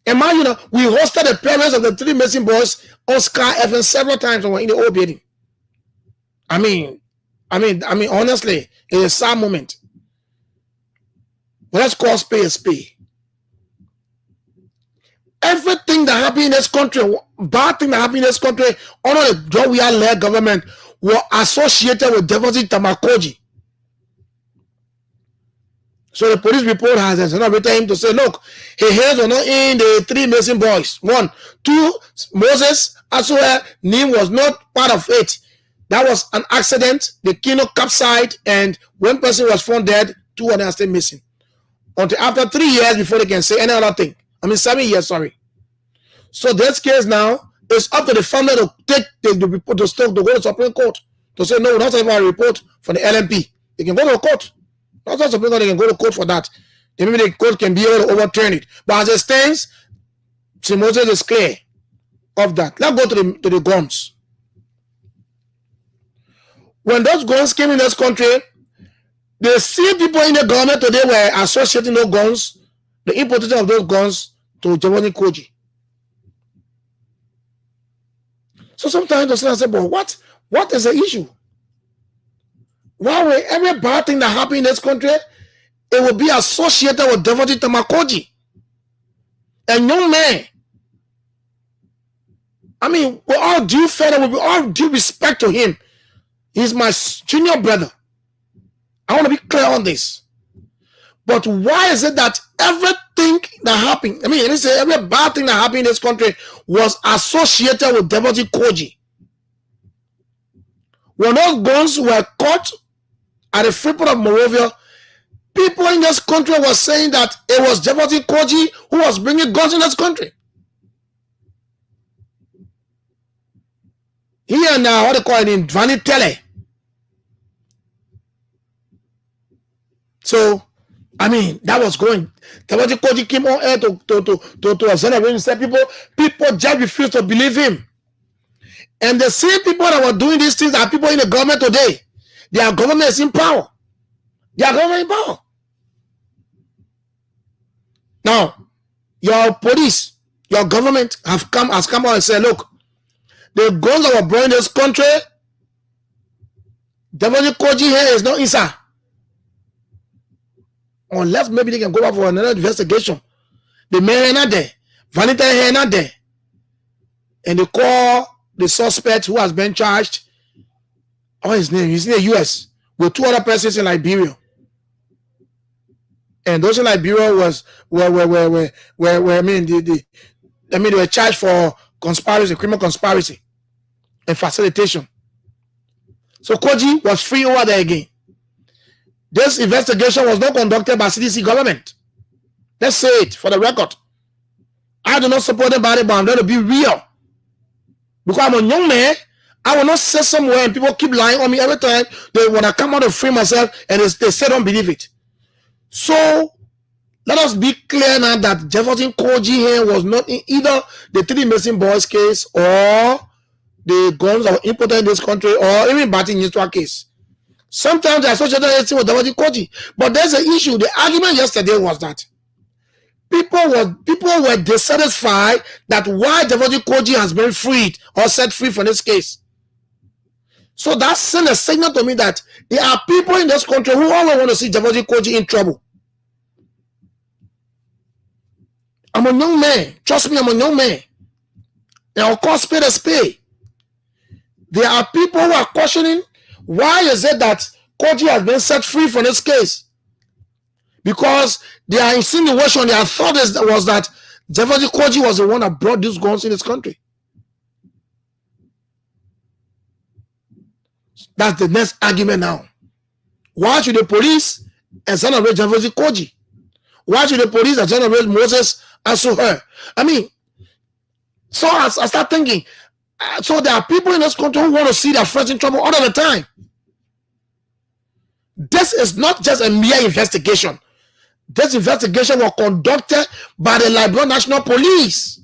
And man, we hosted the parents of the 3 missing boys on Sky FM several times when we were in the old building. I mean, honestly, it's a sad moment. But let's call spade a spade. Everything that happened in this country, bad thing that happened in this country, under the Jawia-led government, were associated with Jefferson Tamakoji. So the police report has exonerated him to say, look, his hands were not in the 3 missing boys. 1, 2, Moses Asura name was not part of it. That was an accident. The kilo capsized, and 1 person was found dead, 2 others are still missing. Until after 3 years before they can say any other thing. 7 years, sorry. So this case now is up to the family to take the report to go to the Supreme Court to say, no, not even a report from the LMP. They can go to court. Not just Supreme Court, they can go to court for that. Then maybe the court can be able to overturn it. But as it stands, St. Moses is clear of that. Let's go to the guns. When those guns came in this country, the same people in the government today were associating those guns, the importation of those guns, to Jefferson Koji. So sometimes the say, but what is the issue? Why will every bad thing that happened in this country, it will be associated with Jefferson Tamakoji? A young man. I mean, with all due fairness, with all due respect to him, he's my junior brother. I want to be clear on this. But why is it that everything that happened, every bad thing that happened in this country was associated with Jefferson Koji? When those guns were caught at the Freeport of Monrovia, people in this country were saying that it was Jefferson Koji who was bringing guns in this country. Here now, what they call it in Vanny Tele. So, I mean, that was going. Jefferson Koji came on air to accelerate and said people just refused to believe him. And the same people that were doing these things are people in the government today. Their government is in power. Their government in power. Now, your police, your government has come out and said, look, the guns that were brought in this country, Jefferson Koji here is not inside. Unless maybe they can go back for another investigation. The mayor is not there. Vanita here is not there. And they call the suspect who has been charged. What is his name? He's in the US with 2 other persons in Liberia. And those in Liberia they were charged for conspiracy, criminal conspiracy, and facilitation. So Koji was free over there again. This investigation was not conducted by CDC government. Let's say it for the record. I do not support anybody, but I'm going to be real. Because I'm a young man, I will not say somewhere and people keep lying on me every time. When I come out to free myself and they say don't believe it. So let us be clear now that Jefferson Koji here was not in either the 3 missing boys case or the guns that were imported in this country or even Batin Yiswa case. Sometimes they associate it with Jefferson Koji. But there's an issue. The argument yesterday was that people were dissatisfied that why Jefferson Koji has been freed or set free from this case. So that sent a signal to me that there are people in this country who always want to see Jefferson Koji in trouble. I'm a young man. Trust me, I'm a young man. And of course, spade a spade. There are people who are questioning why is it that Koji has been set free from this case. Because their insinuation, their thought was that Jefferson Koji was the one that brought these guns in this country. That's the next argument now. Why should the police exonerate Jefferson Koji? Why should the police exonerate Moses Asuher? I mean, so I start thinking, so there are people in this country who want to see their friends in trouble all of the time. This is not just a mere investigation. This investigation was conducted by the Liberia National Police.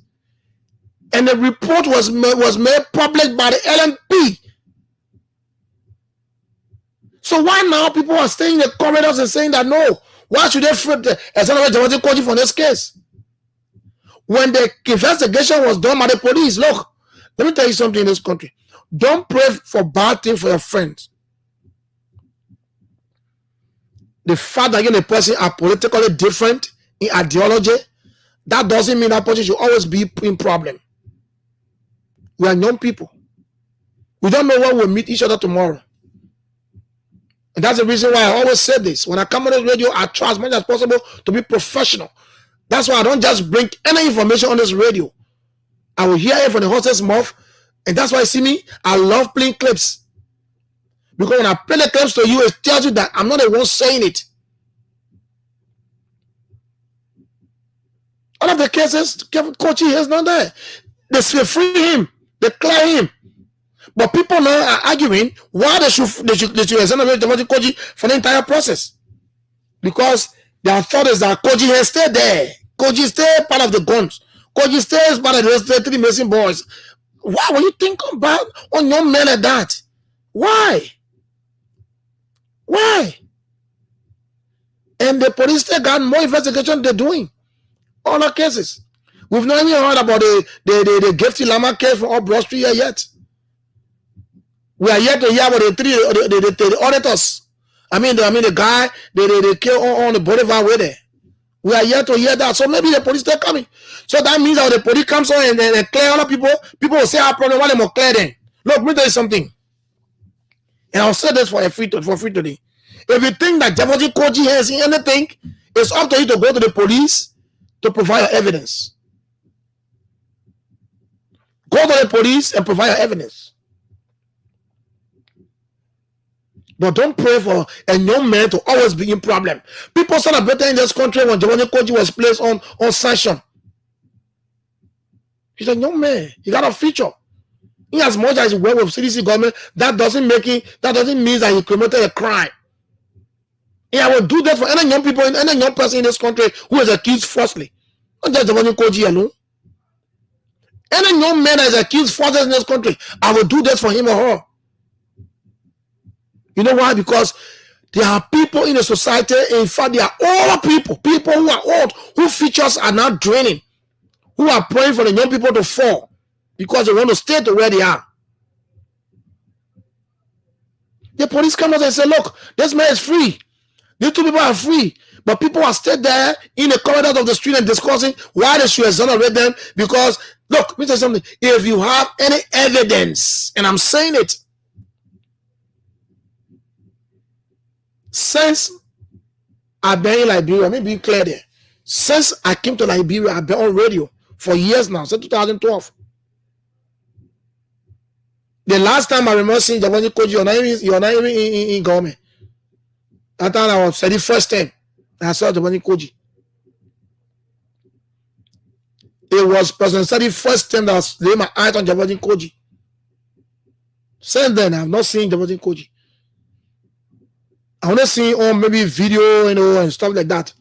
And the report was made public by the LNP. So why now people are staying in the corridors and saying that no, why should they flip the exonerate Jefferson Koji for this case? When the investigation was done by the police, look, let me tell you something in this country. Don't pray for bad things for your friends. The fact that you and the person are politically different in ideology, that doesn't mean that person should always be in problem. We are young people. We don't know when we'll meet each other tomorrow. And that's the reason why I always say this. When I come on this radio, I try as much as possible to be professional. That's why I don't just bring any information on this radio. I will hear it from the horse's mouth. And that's why you see me, I love playing clips. Because when I play the clips to you, it tells you that I'm not the one saying it. All of the cases, Koji is not there. They free him. They clear him. But people now are arguing why they should exonerate Jefferson Koji for the entire process. Because their thought is that Koji has stayed there. Koji stayed part of the guns. Koji stays part of the 3 missing boys. Why would you think about on young men like that? Why? Why? And the police still got more investigation they're doing. All our cases. We've not even heard about the Gifty Lama case from up Broad Street yet. We are yet to hear about the auditors. I mean the guy they killed on the boulevard way there. We are yet to hear that. So maybe the police still coming. So that means that the police comes on and they clear all the people. People will say our problem, why they must clear them. Look, let me tell you something. And I'll say this for free today. If you think that Jefferson Koji has anything, it's up to you to go to the police to provide your evidence. Go to the police and provide your evidence. But don't pray for a young man to always be in problem. People celebrated in this country when Giovanni Koji was placed on sanction. He's a young man. He got a future. In as much as he worked with CDC government, that doesn't mean that he committed a crime. Yeah, I will do that for any young people, any young person in this country who is accused falsely. Not just Giovanni Koji alone. Any young man that is accused falsely in this country, I will do that for him or her. You know why? Because there are people in the society, in fact, there are old people who are old, whose features are not draining, who are praying for the young people to fall because they want to stay to where they are. The police come out and say, look, this man is free. These two people are free. But people are still there in the corridors of the street and discussing why they should exonerate them. Because, look, let me tell you something. If you have any evidence, and I'm saying it, since I've been in Liberia, let me be clear there. Since I came to Liberia, I've been on radio for years now, since 2012. The last time I remember seeing Giovanni Koji, you're not even in government. That time I was the first time I saw Giovanni Koji. It was President Sadi's first time that I was laying my eyes on Giovanni Koji. Since then, I have not seen Giovanni Koji. I want to see on maybe video, and stuff like that.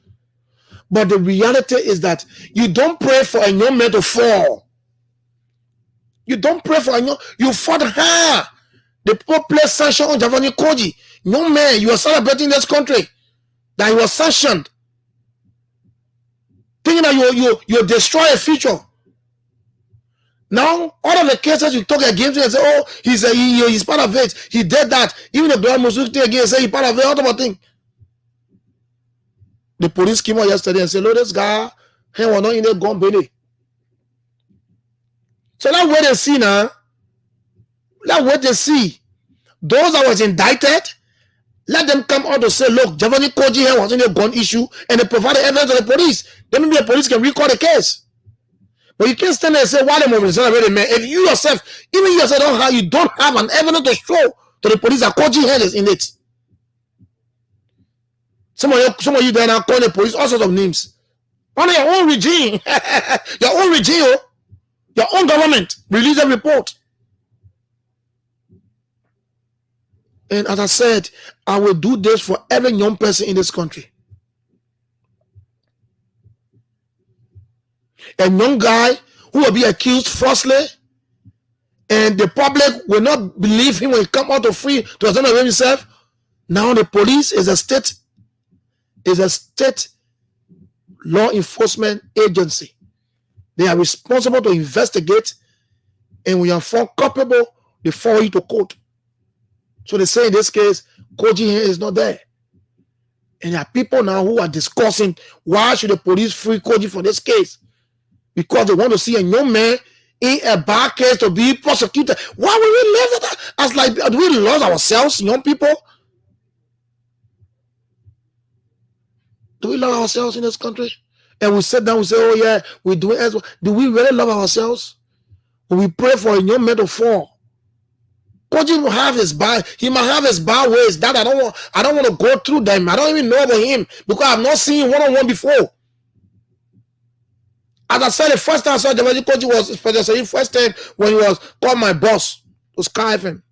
But the reality is that you don't pray for a young man to fall. You don't pray for a young, you fought hard. The people place sanction on Giovanni Koji. Young man, you are celebrating this country that he was sanctioned. Thinking that you destroy a future. Now, all of the cases you talk against him and say, oh, he's part of it. He did that. Even the Grand Musuki again say he's part of it. All of thing. The police came out yesterday and said, look, this guy, he was not in a gun belly. So let's wait and see now. Let's wait and see. Those that was indicted, let them come out to say, look, Giovanni Koji here was in a gun issue and they provided evidence to the police. Then maybe the police can record the case. But you can't stand there and say, why the moment man? If you yourself, even yourself you don't have an evidence to show to the police that Koji head is in it. Some of you there now call the police all sorts of names. On your own regime, your own government release a report. And as I said, I will do this for every young person in this country. A young guy who will be accused falsely, and the public will not believe him when he come out of free to exonerate himself. Now the police is a state law enforcement agency. They are responsible to investigate, and when you are found culpable, they follow you to court. So they say in this case, Koji here is not there. And there are people now who are discussing why should the police free Koji for this case? Because they want to see a young man in a bad case to be prosecuted. Why would we live that? As like, do we love ourselves, young people? Do we love ourselves in this country? And we sit down and say, oh yeah, we're doing as well. Do we really love ourselves? When we pray for a young man to fall. Koji will have his bad, he might have his bad ways that I don't want to go through them. I don't even know about him because I've not seen him one-on-one before. As I said, the first time I saw Giovanni Koji was the first time when he was called my boss to Skype him.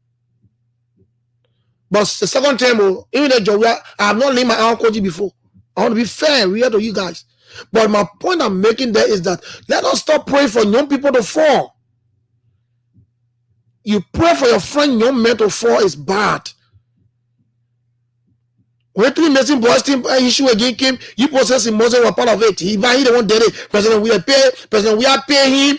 But the second time, even though I have not laid my eye on Koji before. I want to be fair and real to you guys. But my point I'm making there is that let us stop praying for young people to fall. You pray for your friend young man to fall is bad. When three missing boys team issue again came, you possess him, Moses were part of it. He the one did it. President we are paying him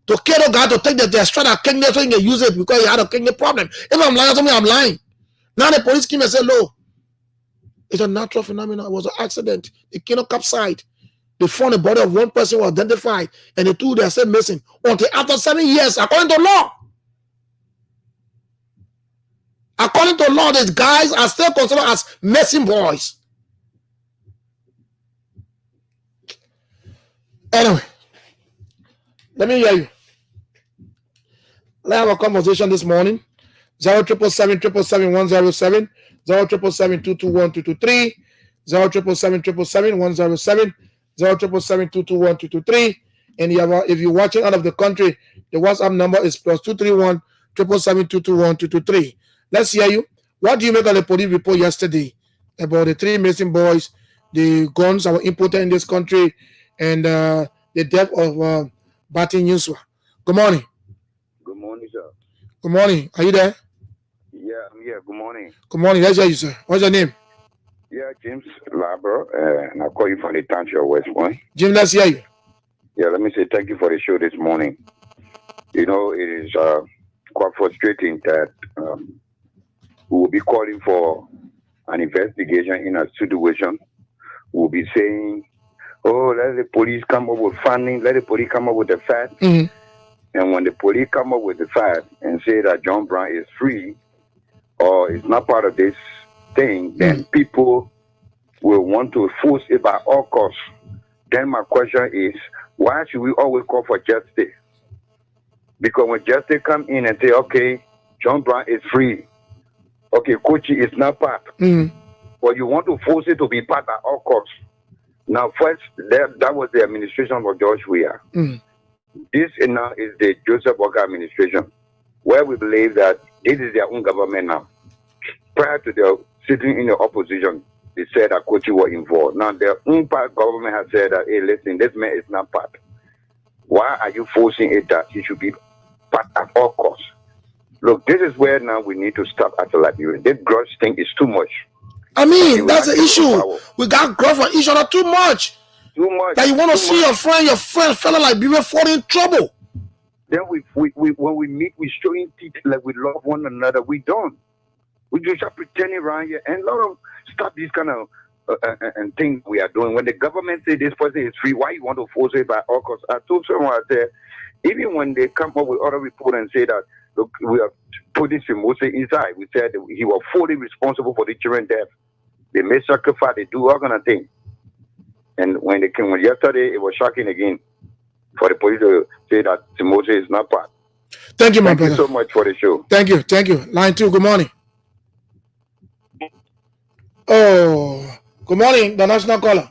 to kill the guy to take the straight out king so he can use it because he had a king problem. If I'm lying, I'm lying. Now the police came and said, no, it's a natural phenomenon. It was an accident. The canoe capsized. They found the body of one person was identified, and the two they are still missing until after 7 years, according to law. According to law, these guys are still considered as missing boys. Anyway, let me hear you. Let's have a conversation this morning. 0777 107 077-221-223, 077-777-107, 077-221-223. And if you're watching out of the country, the WhatsApp number is +231-777-221-223. Let's hear you. What do you make of the police report yesterday about the 3 missing boys, the guns that were imported in this country, and the death of Batin Yuswa? Good morning. Good morning, sir. Good morning. Are you there? Yeah, I'm here. Good morning. Good morning. Let's hear you, sir. What's your name? Yeah, James Labro, and I call you from the township of West Point. Jim, let's hear you. Yeah, let me say thank you for the show this morning. You know, it is quite frustrating that we will be calling for an investigation in a situation. We'll be saying, oh, let the police come up with funding, let the police come up with the facts. Mm-hmm. And when the police come up with the fact and say that John Brown is free or is not part of this thing, then people will want to force it by all costs. Then my question is, why should we always call for justice? Because when justice come in and say, okay, John Brown is free, okay, Kochi is not part, but you want to force it to be part at all costs. Now, first, that was the administration of George Weah. This now is the Joseph Walker administration, where we believe that this is their own government now. Prior to their sitting in the opposition, they said that Kochi was involved. Now, their own part government has said that, hey, listen, this man is not part. Why are you forcing it that he should be part at all costs? Look, this is where now we need to stop at the Liberia. This grudge thing is too much. I mean, that's the issue. We got grudge for each other too much. Too much. That you want to see your friend fellow Liberia fall in trouble. Then when we meet, we showing teeth like we love one another. We don't. We just are pretending around here, and let them stop these kind of and things we are doing. When the government say this person is free, why you want to force it by all costs? I told someone out there, even when they come up with other report and say that, look, we have put this Mose inside. We said he was fully responsible for the children's death. They made sacrifice. They do all kind of things. And when they came yesterday, it was shocking again for the police to say that Timothy is not part. Thank you, my brother. Thank you so much for the show. Thank you. Thank you. Line 2, good morning. Oh, good morning, the national caller.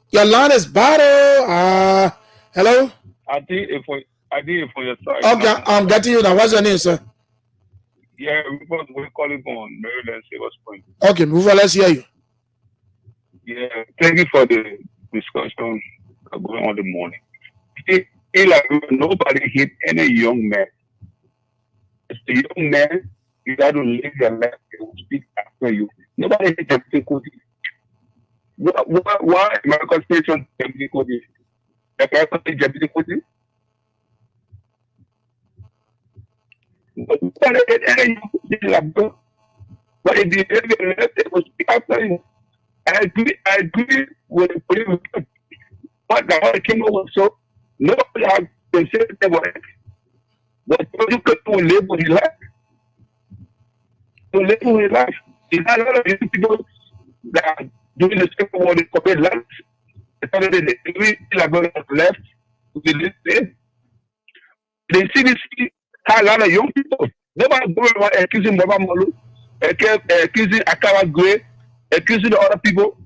Your line is bad. Hello? I did it for your side. Okay, I'm getting you now. What's your name, sir? Yeah, we're calling from Maryland, Silver Spring. Okay, move on. Let's hear you. Yeah, thank you for the discussion going on the morning. Nobody hit any young man. It's the young man, you got to live your life, they will speak after you. Nobody hit the difficulty. Why American station difficulty? American station difficulty? Nobody hit any young man. But if you live your life, they will speak after you. I agree with the police. But the whole came over, so nobody has been said about it. But you could live with your life. To live with your life. There's not a lot of people that are doing the same work in corporate life. They are going to left to the left. They see this a lot of young people. Nobody going around accusing Baba Molu, accusing Akawa Gray, accusing the other people.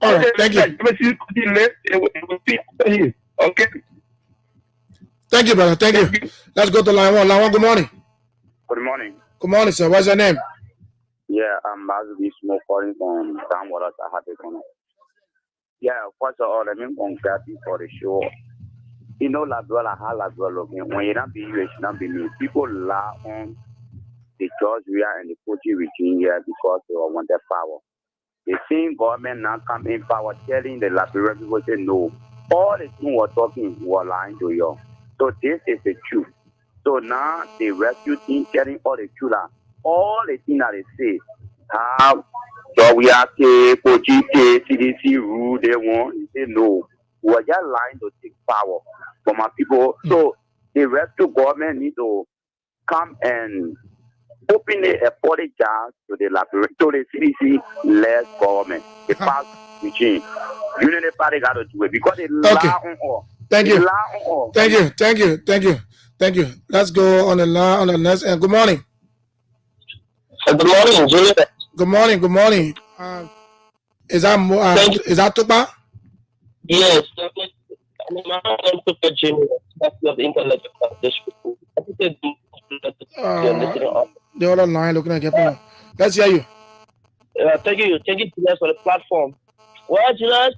All right, thank you. Okay. Thank you, brother. Thank you. Let's go to line 1. Line 1, good morning. Good morning. Good morning, sir. What's your name? Yeah, I'm Mazubi Smoke calling from Downwater Sahate. Yeah, first of all, let me congratulate you for the show. You know, when you don't be you, should not be me. People lie on the George Weah and the Kochi regime here because they want their power. The same government now come in power telling the Liberian people say no. All the things we're talking were lying to you. So this is the truth. So now the rescue team telling all the truth. All the things that they say, how Weah, Kochi, CDC rule they want, they say no. We're just lying to take power from our people. So the rescue government need to come and openly apologize to the CDC-led government, the past regime. Unity Party got to do it because they lie on all. Thank you. Thank you. Thank you. Let's go on the line on the next. Good morning. Good morning, Julius. Good morning. Good morning. Is that Tupa? Yes. I'm Tupa Jimmy. That's the Intellectual Foundation. The other line looking at you. Let's hear you. Thank you, Julius, for the platform. Well, Julius,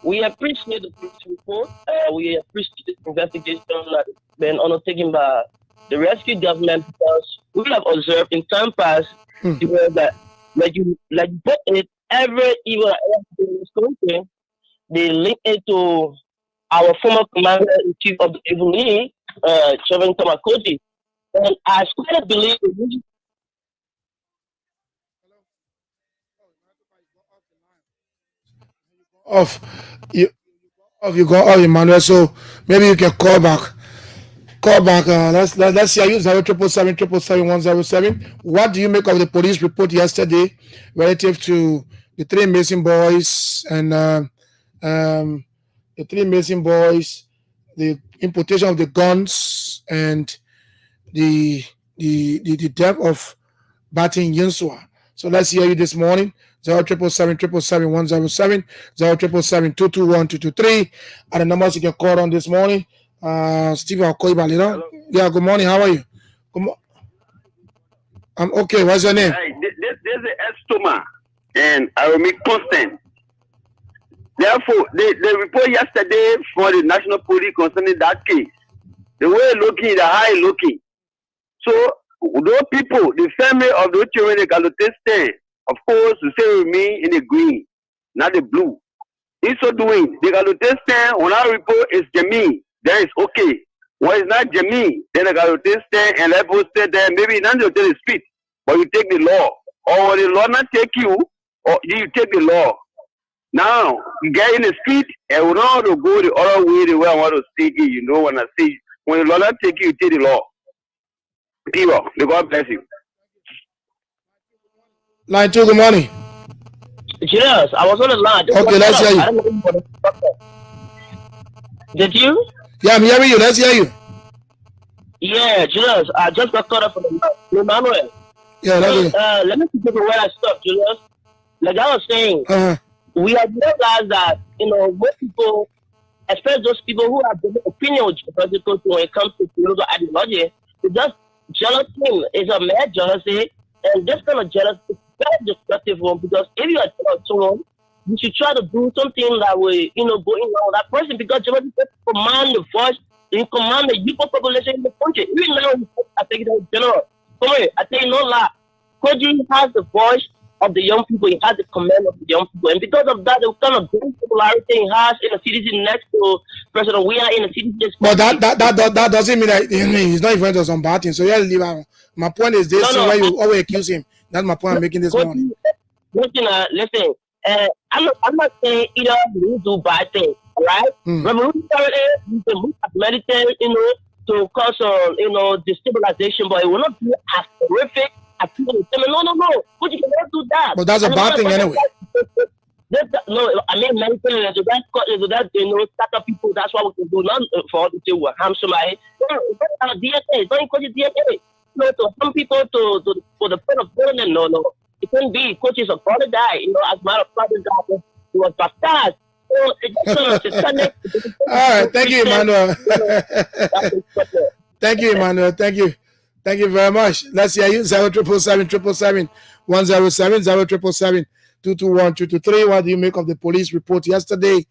we appreciate the police report. We appreciate the investigation that has been undertaken by the rescue government, because we have observed in time past that, like you put it, every evil in this country, they link it to our former commander-in-chief of the Evil League, Chauvin Tamakoji. And I strongly believe that you go off, Emmanuel. So maybe you can call back. Let's see. I use 0777 What do you make of the police report yesterday relative to the three missing boys and the importation of the guns and the death of Batin Yinsua? So let's hear you this morning. 0777 0221 are the numbers you can call on this morning. Steve, I'll call you back later. Yeah, good morning. How are you? I'm okay. What's your name? Hey, this is Estoma, and I will make constant. Therefore, the report yesterday for the National Police concerning that case, the way looking, the high looking. So, those people, the family of those children, they got to stand. Of course, to say with me in the green, not the blue. In so doing, they got to stand. When our report is Jamie, then it's okay. When it's not Jamie, then they got to stand and let people stay there. Maybe not to tell the speech, but you take the law. Or when the law not take you, or you take the law. Now, you get in the street, and we don't want to go the other way, the way I want to see it. You know, when I see, when the law not take you, you take the law. People, may God bless you. Line 2, good morning. Yes, I was on the line. Okay, let's hear you. Did you? Yeah, I'm hearing you. Let's hear you. Yeah, Julius, I just got caught up from Emmanuel. Yeah, let me give you where I stopped, Julius. Like I was saying, we have realized that, most people, especially those people who have different opinion when it comes to political ideology, it's just jealousy. It's a mad jealousy, and this kind of jealousy is very destructive one, because if you are jealous of someone, you should try to do something that will, go in line with that person, because jealousy command the voice, you command the youth population in the country. Even now, I think it's general. Come here, I tell you no lie. Koji has the voice of the young people, he has the command of the young people, and because of that, the kind of great popularity he has in the citizen next to President we are in the citizen. But that doesn't mean that he's not influenced on some bad things. So yeah, leave out. My point is this: when you always accuse him, that's my point I'm making this morning. Listen. I'm not saying either you do bad things, all right? Revolutionary, you can move as meditate, to cause destabilization, but it will not be as horrific. No. But you cannot do that. But that's a bad thing anyway. No, I mean, mentally, that start up people. That's what we can do. Not for the to harm somebody. No, DNA. Don't encourage DNA. No, to some people for the point of burning. No. It couldn't be. Coaches of father died. As a matter of fact, he was baptized. All right, thank you, Emmanuel. Thank you, Emmanuel. Thank you very much. Let's hear you. 0777 107 0777 221 223. What do you make of the police report yesterday?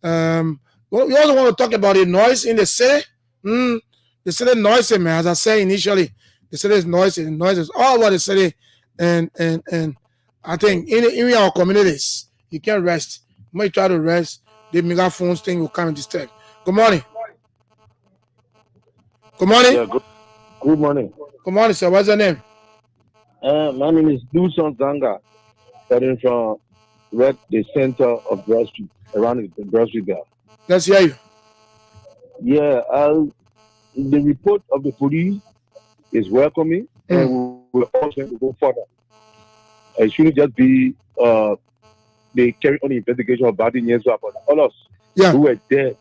We also want to talk about the noise in the city. The city noisy, man. As I said initially, the city is noisy. The noise is all over the city, and I think in our communities, you can't rest. When you try to rest, the megaphones thing will come and disturb. Good morning. Good morning. Yeah, good morning. Good morning, sir. What's your name? My name is Duson Zanga, starting from the center of Broad Street, around the Broad Street there. Let's hear you. Yeah, the report of the police is welcoming, and we will also go further. It shouldn't just be they carry on the investigation of Batin Yinsua, but all us who were there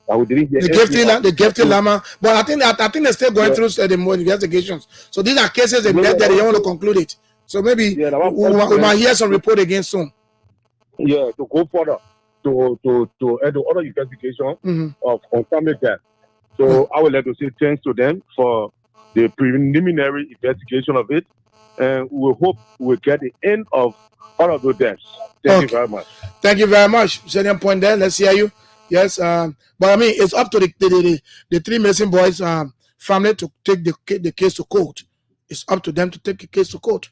that we didn't hear. The Gifty Lama, but I think they're still going through the more investigations. So these are cases that they don't want to conclude it. So maybe we might hear some report again soon. Yeah, to go further to other investigation of confirming that. So I would like to say thanks to them for the preliminary investigation of it, and we hope we'll get the end of all of those deaths. Thank you very much. Thank you very much. Second point there. Let's hear you. Yes, but I mean, it's up to the three missing boys' family to take the case to court. It's up to them to take the case to court.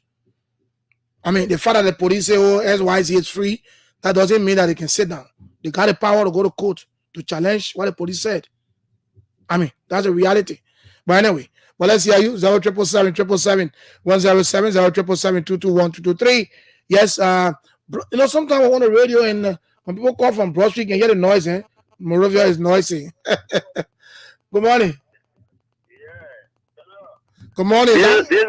I mean, the fact that the police say, oh, SYZ is free, that doesn't mean that they can sit down. They got the power to go to court to challenge what the police said. I mean, that's a reality. But anyway, but let's hear you. 0777 107 0777 221 223. Yes, you know, sometimes I on the radio and when people call from Broad Street, you can hear the noise, eh? Morovia is noisy. Good morning. Good morning. This is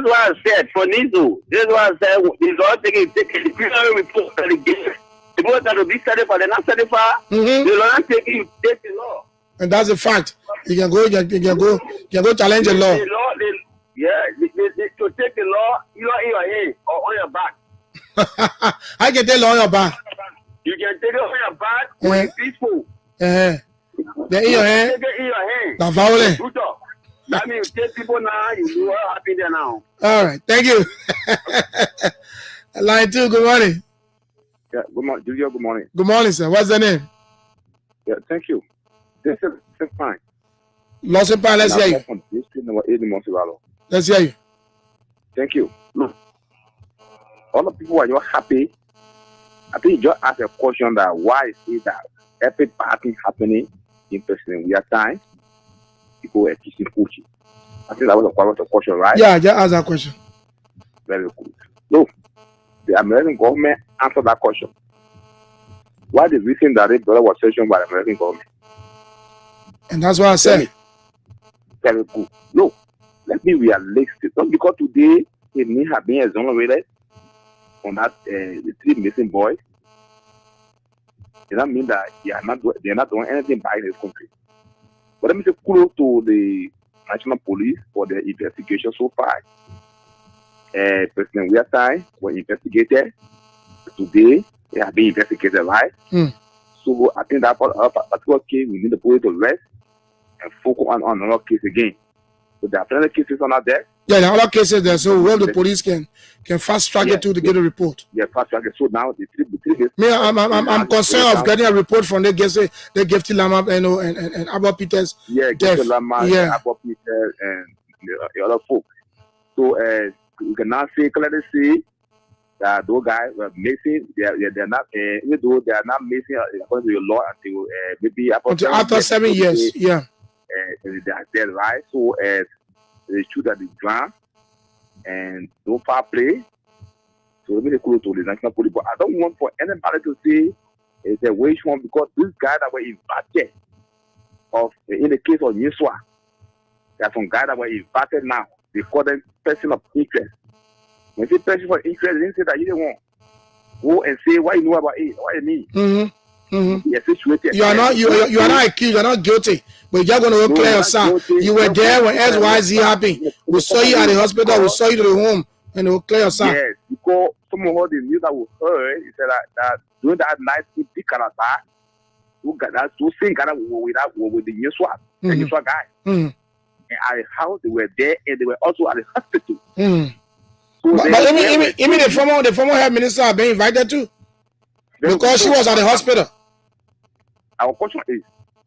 what I said for Nizu. This is what I said. He's all taking the report that he gives. The boys that will be certified, they're not certified. They're not taking the law. And that's a fact. You can go challenge the law. The law, to take the law, you are in your hand or on your back. I can take law on your back. You can take it on your back when it's peaceful. They're in your hand. Take it in your hand. Not violent. That means you take people now, you are happy there now. All right. Thank you. Line 2, good morning. Yeah, good morning. Julia, good morning. Good morning, sir. What's the name? Yeah, thank you. This is fine. Lawson Pine, let's hear you. Let's hear you. Thank you. Look, all the people are just happy. I think you just ask a question that why is that every party happening in President Weah time, people were kissing Pucci. I think that was a question, right? Yeah, just ask that question. Very good. Look, the American government answered that question. Why the reason that it was sanctioned by the American government? And that's what I said. Very good. No, let me be realistic. Not because today it may have been exonerated on that the 3 missing boys. Does that mean that they are not doing anything bad in this country? But let me say kudos to the National Police for their investigation so far. President Weah time was investigated. Today they have been investigated, right? So I think that particular case we need the police to rest and focus on another case again. So there are plenty of cases on that there. Yeah, there are other cases there. So well, the police can fast track it to get a report. Yeah, fast track it. So now the three me, I'm concerned of getting a report from the Gifty Lama and Abba Peters. Yeah, Gifty Lama, Abba Peters, and the other folks. So we can now clearly see that those guys were missing. They're not, even though they are not missing according to your law until maybe after 7 years. Yeah. They are dead, right? So they shoot at the ground and no foul play. So let me go to the National Police. But I don't want for anybody to say it's a wage one because these guys that were invited in the case of Yeswa, there are some guys that were invited now. They call them person of interest. When they say person of interest, they didn't say that you don't want. Go and say what you know about it, what you mean. You are not accused, you are not guilty, but you're going to clear yourself. You were there when SYZ happened. We saw you at the hospital, we saw you to the home, and they will clear yourself. Yes, because some of the news that we heard, he said that during that night in Canada, to sing with the Yeswa guy. And at the house, they were there, and they were also at the hospital. So but even the former health minister have been invited too, because she was at the hospital. Our question is,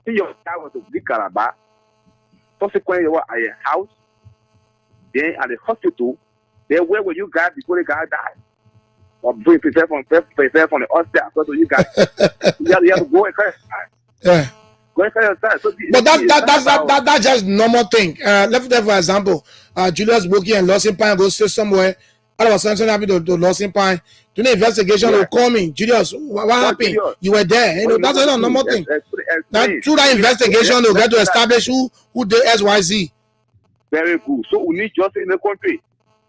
if your child was to be Calabar, subsequently you were at your house, then at the hospital, then where were you guys before the guy died? Or prepare from the hospital, so you guys, you have to go and clear. Yeah. Go and clear yourself. So but that's just normal thing. Let's take for example, Julius Boki and Lawson Pine go stay somewhere. All of a sudden, happy to Lawson Pine. Do the investigation will call me. Julius, what happened? You were there. You know, that's a normal thing. Through that investigation, they'll get to establish who did SYZ. Very good. So we need justice in the country.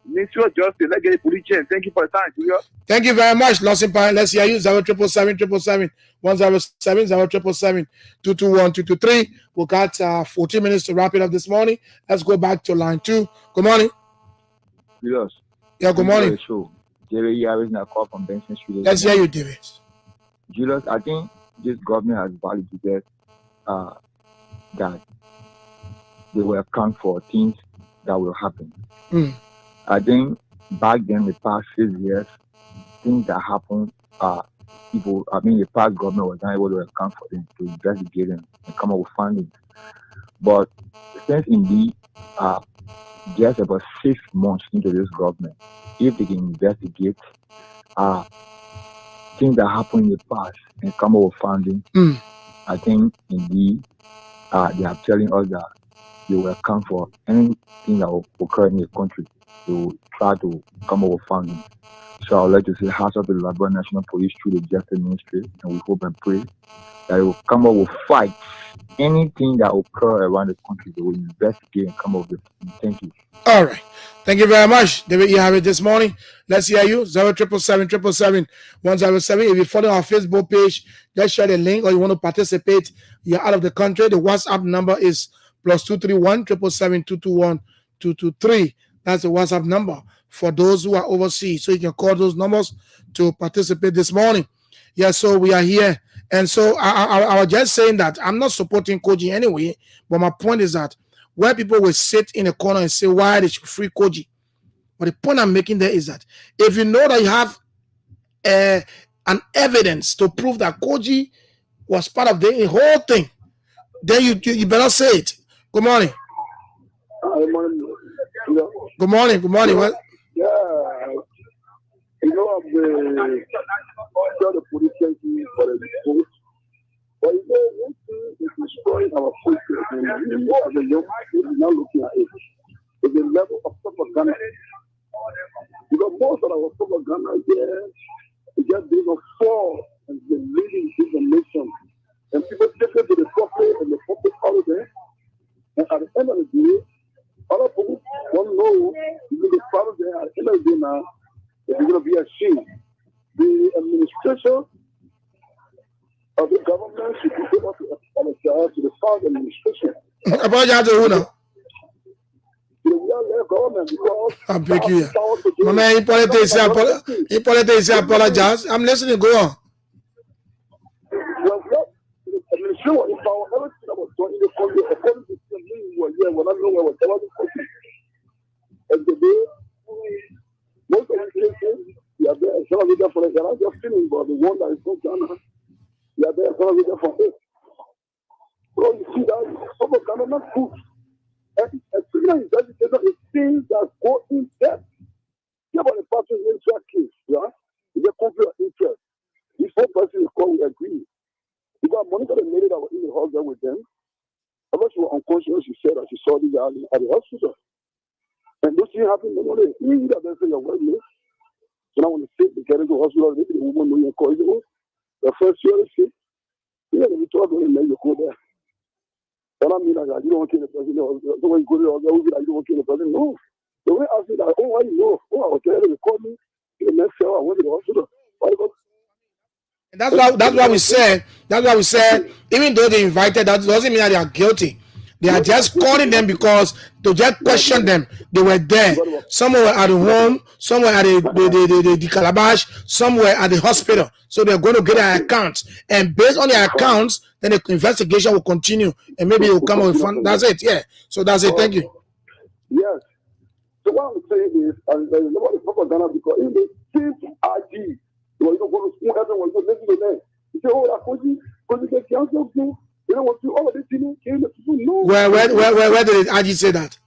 Ministry of Justice, let's get a police change. Thank you for the time, Julius. Thank you very much, Lawson Pine. Let's hear you. 0777 107 0777 221 223. We got 14 minutes to wrap it up this morning. Let's go back to line 2. Good morning. Julius. Yeah, good morning. David Harris now call from Benson Street. Let's hear you, David. Julius, I think this government has validated that they will account for things that will happen. I think back then, the past 6 years, things that happened, the past government was not able to account for them, to investigate them and come up with findings. But since indeed, just about 6 months into this government, if they can investigate things that happened in the past and come up with findings, I think indeed they are telling us that they will account for anything that will occur in the country. They will try to come up with findings. So I would like to say, hats off to the Liberia National Police through the Justice Ministry, and we hope and pray that they will come up with fights. Anything that occur around the country, they will investigate and come up with it. Thank you. All right. Thank you very much, David. You have it this morning. Let's hear you. 0777 107. If you follow our Facebook page, just share the link, or you want to participate, you're out of the country. The WhatsApp number is +231 777 221 223. That's the WhatsApp number for those who are overseas. So you can call those numbers to participate this morning. Yeah, so we are here. And so I was just saying that I'm not supporting Kogi anyway, but my point is that where people will sit in a corner and say why they should free Kogi. But the point I'm making there is that if you know that you have an evidence to prove that Kogi was part of the whole thing, then you better say it. Good morning. Good morning. Good morning. What? Yeah, you know, the police for the report. But you know, one thing is destroying our culture, and we as a young people now looking at it, is the level of propaganda. Because most of our propaganda here is just being a fall and the leading information. And people take it to the prophet and the prophet out there. And at the end of the day, other people don't know you're going to follow there. At the end of the day now, you're going to be ashamed. The administration of the government should be able to apologize to the found administration. Apologize to who now? To the real government, because I beg you. My man, he politics say apologize. I'm listening. Go on. Well, the administration was in power. Everything that was done in the country, according to me, were here. When I know where was ever the country. And today, most of the places, you are there. Some of it for the Ghana, just feeling, but the one that is not Ghana, you are there. Some of it for it. So you see that some of Ghana not good. And criminal investigation is things that go in depth. Think about the person's interest case, right? It's a conflict of interest. If one person is called, we agree. Because Monica, the lady that was in the hospital with them, I thought she was unconscious. She said that she saw the guy at the hospital. And those things happen, they don't know that they say you're well with. So now when they sit, they get into the hospital, they the woman know you're calling. The first year they sit, yeah, they talk to them, then you go there. But I mean, like, you don't want to kill the person. So when you go there, you don't want to kill the person. No. The way I say that, oh, why you know? Oh, I was there, they called me. The next year, I went to the hospital. That's why we said. That's why we said. Even though they invited, that doesn't mean that they are guilty. They are just calling them because to just question them. They were there. Some were at the home. Some were at the calabash. Some were at the hospital. So they're going to get their accounts, and based on their accounts, then the investigation will continue, and maybe it will come up with fun. That's it. Yeah. So that's it. Thank you. Yes. So what I'm saying is, and there's nobody propaganda because in the same IG. You don't go to school, everyone go listen to them. You say, oh, that Koji get counsel too. You don't want to all of this thing came to no. Where did IG say that?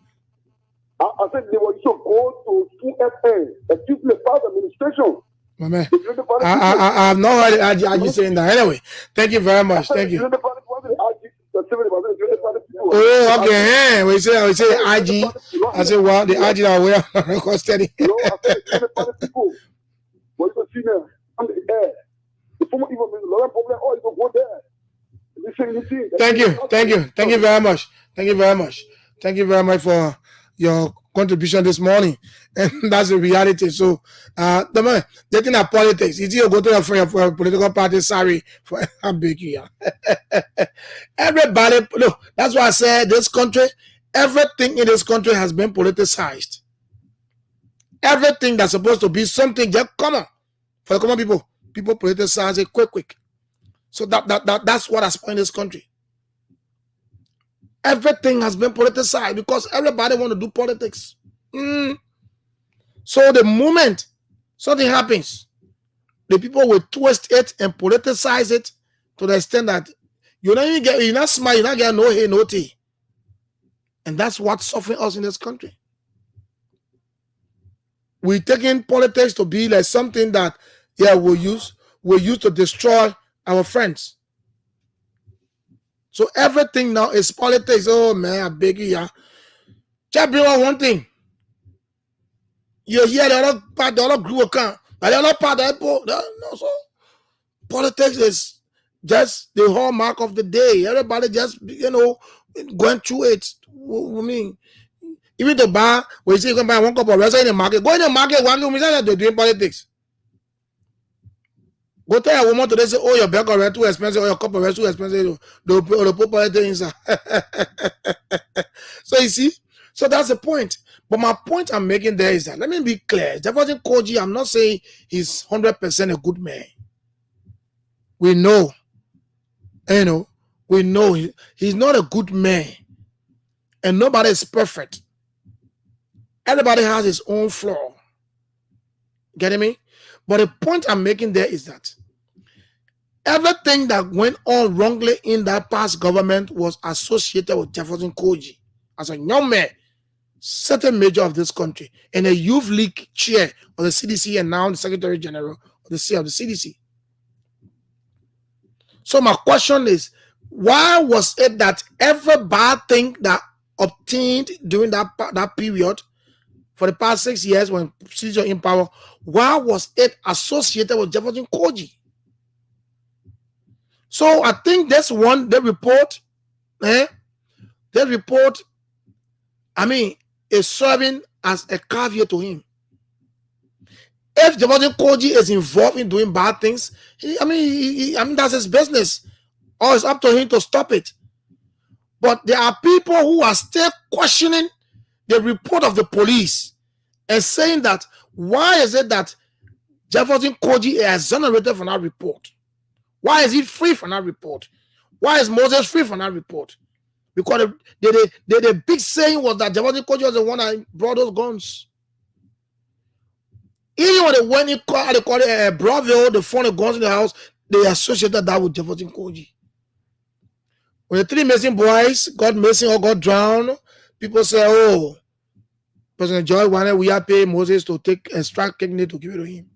I said they were to go to school FA, a people part administration. My man, I have not heard IG saying that. Anyway, thank you very much. Thank you. Oh, okay. We say IG. I say, well, the IG that we are record steady. No, I said people. What you see now? On the air. The former even means a lot of problem. Oh, you don't go there. Thank you very much. Thank you very much for your contribution this morning, and that's the reality. So, the man getting at politics, if you go to a political party, sorry for I'm big here. Everybody, look, that's why I said this country, everything in this country has been politicized. Everything that's supposed to be something just common for the common people politicize it quick. So that's what has spoiled this country. Everything has been politicized because everybody want to do politics. So the moment something happens, the people will twist it and politicize it to the extent that you're not smart, you're not getting no hay, no tea. And that's what's suffering us in this country. We're taking politics to be like something that, we'll use to destroy our friends. So everything now is politics. Oh man, I beg you, yeah. Just bring on one thing. You hear the other part, the other group account, but the other part, so politics is just the hallmark of the day. Everybody just going through it. I mean, even the bar, when you say you can buy one cup of rest in the market, go in the market, one room, they're doing politics. Go tell a woman today, say, oh, your bag of rest too expensive, or your cup of rest too expensive. They'll put politics inside. So you see, so that's the point. But my point I'm making there is that, let me be clear, Jefferson Koji, I'm not saying he's 100% a good man. We know, we know he's not a good man. And nobody is perfect. Everybody has his own flaw. Getting me? But the point I'm making there is that everything that went on wrongly in that past government was associated with Jefferson Koji as a young man, certain major of this country, and a youth league chair of the CDC, and now the Secretary General of the CDC. So my question is, why was it that every bad thing that obtained during that period for the past 6 years when CDC was in power, why was it associated with Jefferson Koji? So I think that's one, the report, is serving as a caveat to him. If Jefferson Koji is involved in doing bad things, that's his business, or it's up to him to stop it. But there are people who are still questioning the report of the police and saying that, why is it that Jefferson Koji is exonerated from that report? Why is he free from that report? Why is Moses free from that report? Because the big saying was that Jefferson Koji was the one that brought those guns. Even when they call it Bravo, they found the guns in the house, they associated that with Jefferson Koji. When the three missing boys got missing or got drowned, people say, oh, President Joy wanted we have paid Moses to extract kidney to give it to him.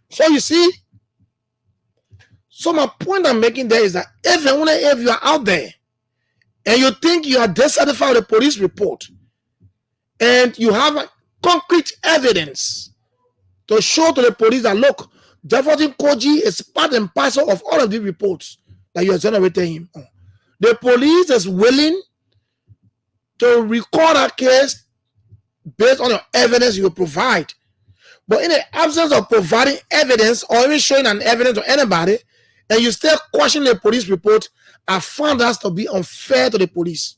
So you see, so my point I'm making there is that if you are out there and you think you are dissatisfied with the police report and you have concrete evidence to show to the police that, look, Jefferson Koji is part and parcel of all of these reports that you are generating him on. The police is willing to record a case based on your evidence you provide. But in the absence of providing evidence or even showing an evidence to anybody, and you still question the police report, I found that to be unfair to the police.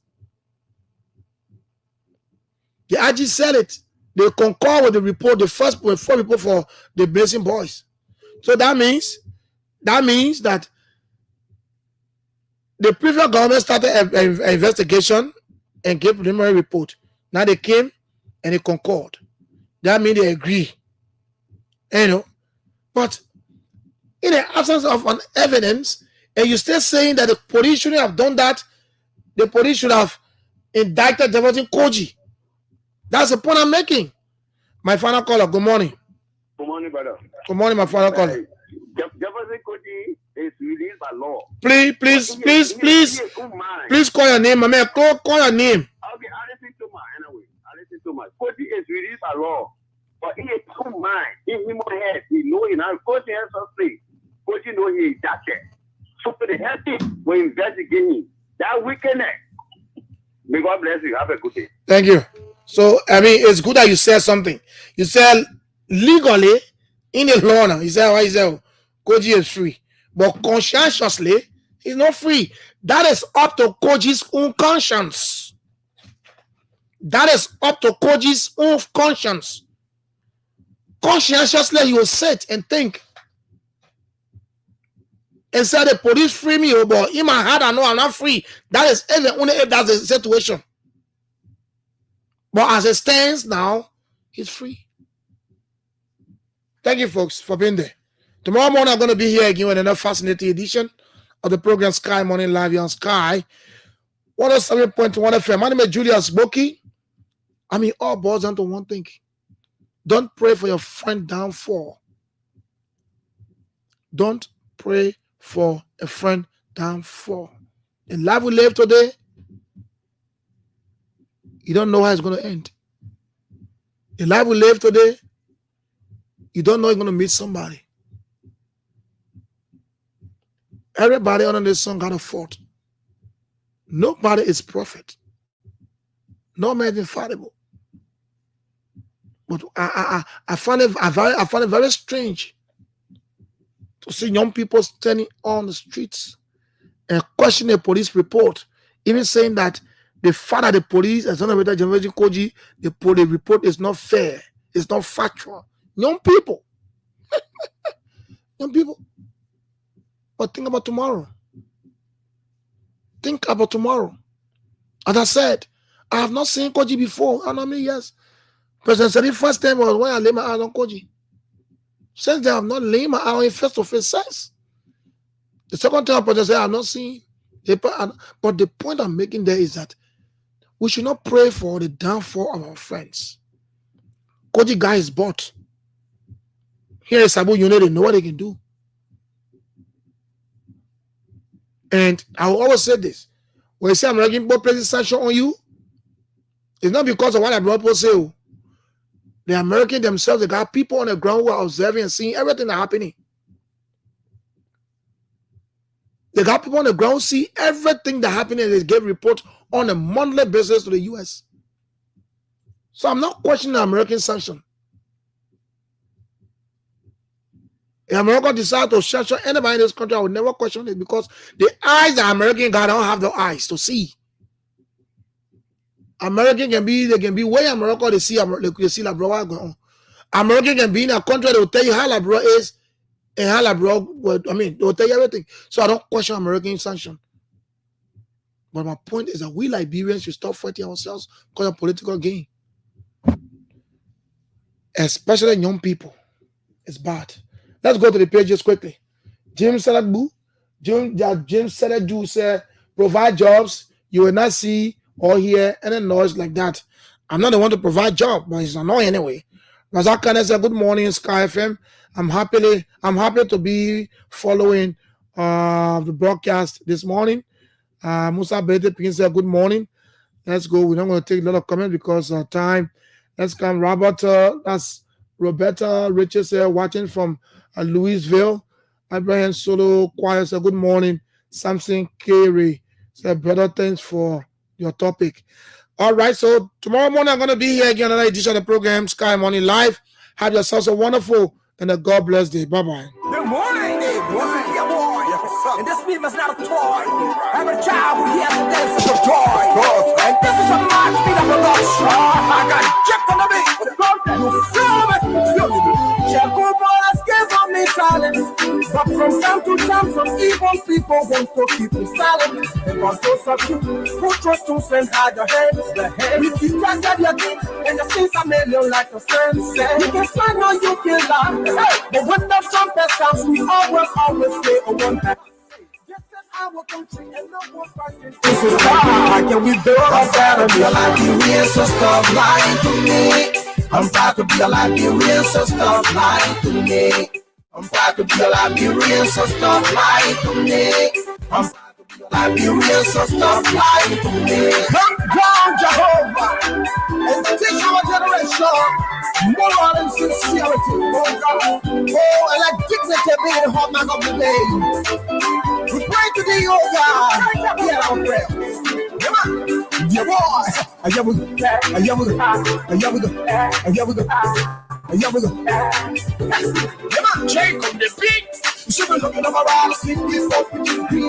The IG said it. They concur with the report, the first report for the missing boys. So that means that the previous government started an investigation and gave preliminary report. Now they came and they concurred. That means they agree. But in the absence of an evidence, and you're still saying that the police shouldn't have done that, the police should have indicted Jefferson Koji. That's the point I'm making. My final caller, good morning. Good morning, brother. Good morning, my final caller. Jefferson Koji is released by law. Please call your name, my man. Call your name. Okay, I listen to my. Koji is released by law. But he is too mind. In his head, he know he now. Koji has something. Koji know he is that. So for the healthy, we investigate him. That wickedness May God bless you. Have a good day. Thank you. So, I mean, it's good that you said something. You said legally, in the law now, you said, Kogi is free. But conscientiously, he's not free. That is up to Kogi's own conscience. That is up to Kogi's own conscience. Conscientiously, you will sit and think. And say the police free me, but in my heart, I know I'm not free. That is only if that's the situation. But as it stands now, he's free. Thank you, folks, for being there. Tomorrow morning, I'm going to be here again with another fascinating edition of the program Sky Morning Live on Sky 107.1 FM. My name is Julius Boki. I mean, all boils down to one thing. Don't pray for your friend downfall. Don't pray for a friend downfall. In life we live today, you don't know how it's going to end. The life we live today, you don't know you're going to meet somebody. Everybody under this sun got a fault. Nobody is perfect. No man is infallible. But I find it very strange to see young people standing on the streets and questioning a police report, even saying that the fact that the police has done a better generation Kogi, the police report is not fair, it's not factual. Young people. Young people. But think about tomorrow. Think about tomorrow. As I said, I have not seen Kogi before. How many years? President said the first time was when I laid my eyes on Kogi. Since then, I have not laid my eyes in face-to-face sense. The second time, President said I have not seen. But the point I'm making there is that we should not pray for the downfall of our friends. Kogi guy is bought. Here is Sabu Unit, they know what they can do. And I will always say this. When you say American people placing sanction on you, it's not because of what I brought people say. The Americans themselves, they got people on the ground who are observing and seeing everything that's happening. They got people on the ground see everything that's happening and they give reports on a monthly basis to the U.S. So I'm not questioning the American sanction. If America decides to sanction anybody in this country, I would never question it because the eyes that American got don't have the eyes to see. American can be, they can be where America they see La Bro going on. American can be in a country that will tell you how La Bro is and how La Bro, they will tell you everything. So I don't question American sanction. But my point is that we Liberians should stop fighting ourselves because of political gain. Especially young people. It's bad. Let's go to the pages quickly. James Sedadu said, provide jobs, you will not see or hear any noise like that. I'm not the one to provide job, but it's annoying anyway. Razak Khan said, good morning, Sky FM. I'm happy to be following the broadcast this morning. Musa Bete Pin said, good morning. Let's go. We're not going to take a lot of comments because of time. Let's come. That's Roberta Richard said, watching from Louisville. Abraham Solo Choir said, good morning. Samson Carey said, better thanks for your topic. All right, so tomorrow morning I'm going to be here again, another edition of the program, Sky Morning Live. Have yourselves a wonderful and a God bless day. Bye-bye. Good morning, and this beat is not a toy. Every child will hear the dance of joy. And this is a march beat of a rush. I got Jack on the beat. You feel me? Jack Bolas gave on me silence. But from time to time, some evil people want to keep me silent. Because those of you who trust to send hide your hands, we keep track of your things, and the things are million like a friend. You can smile or you can laugh. But when the trumpet sounds, we all will always stay on one hand. Our country and no one person. This is why can we build a better real Liberian, so stop lying to me. I'm proud to be a Liberian, so stop lying to me. I'm proud to be a Liberian, so stop lying to me. I'm proud to be a Liberian, so stop lying to me. Come down, Jehovah, and teach our generation moral and sincerity. Oh God, oh, and like dignity being the hallmark of the day. We pray to thee, oh God, hear our prayer. Come on. your boy. Yeah, we go. Yeah, we go. Yeah, we go. Yeah, we go. Yeah, we go. Come on, Jacob the beat. You should be looking up around, see this up with you.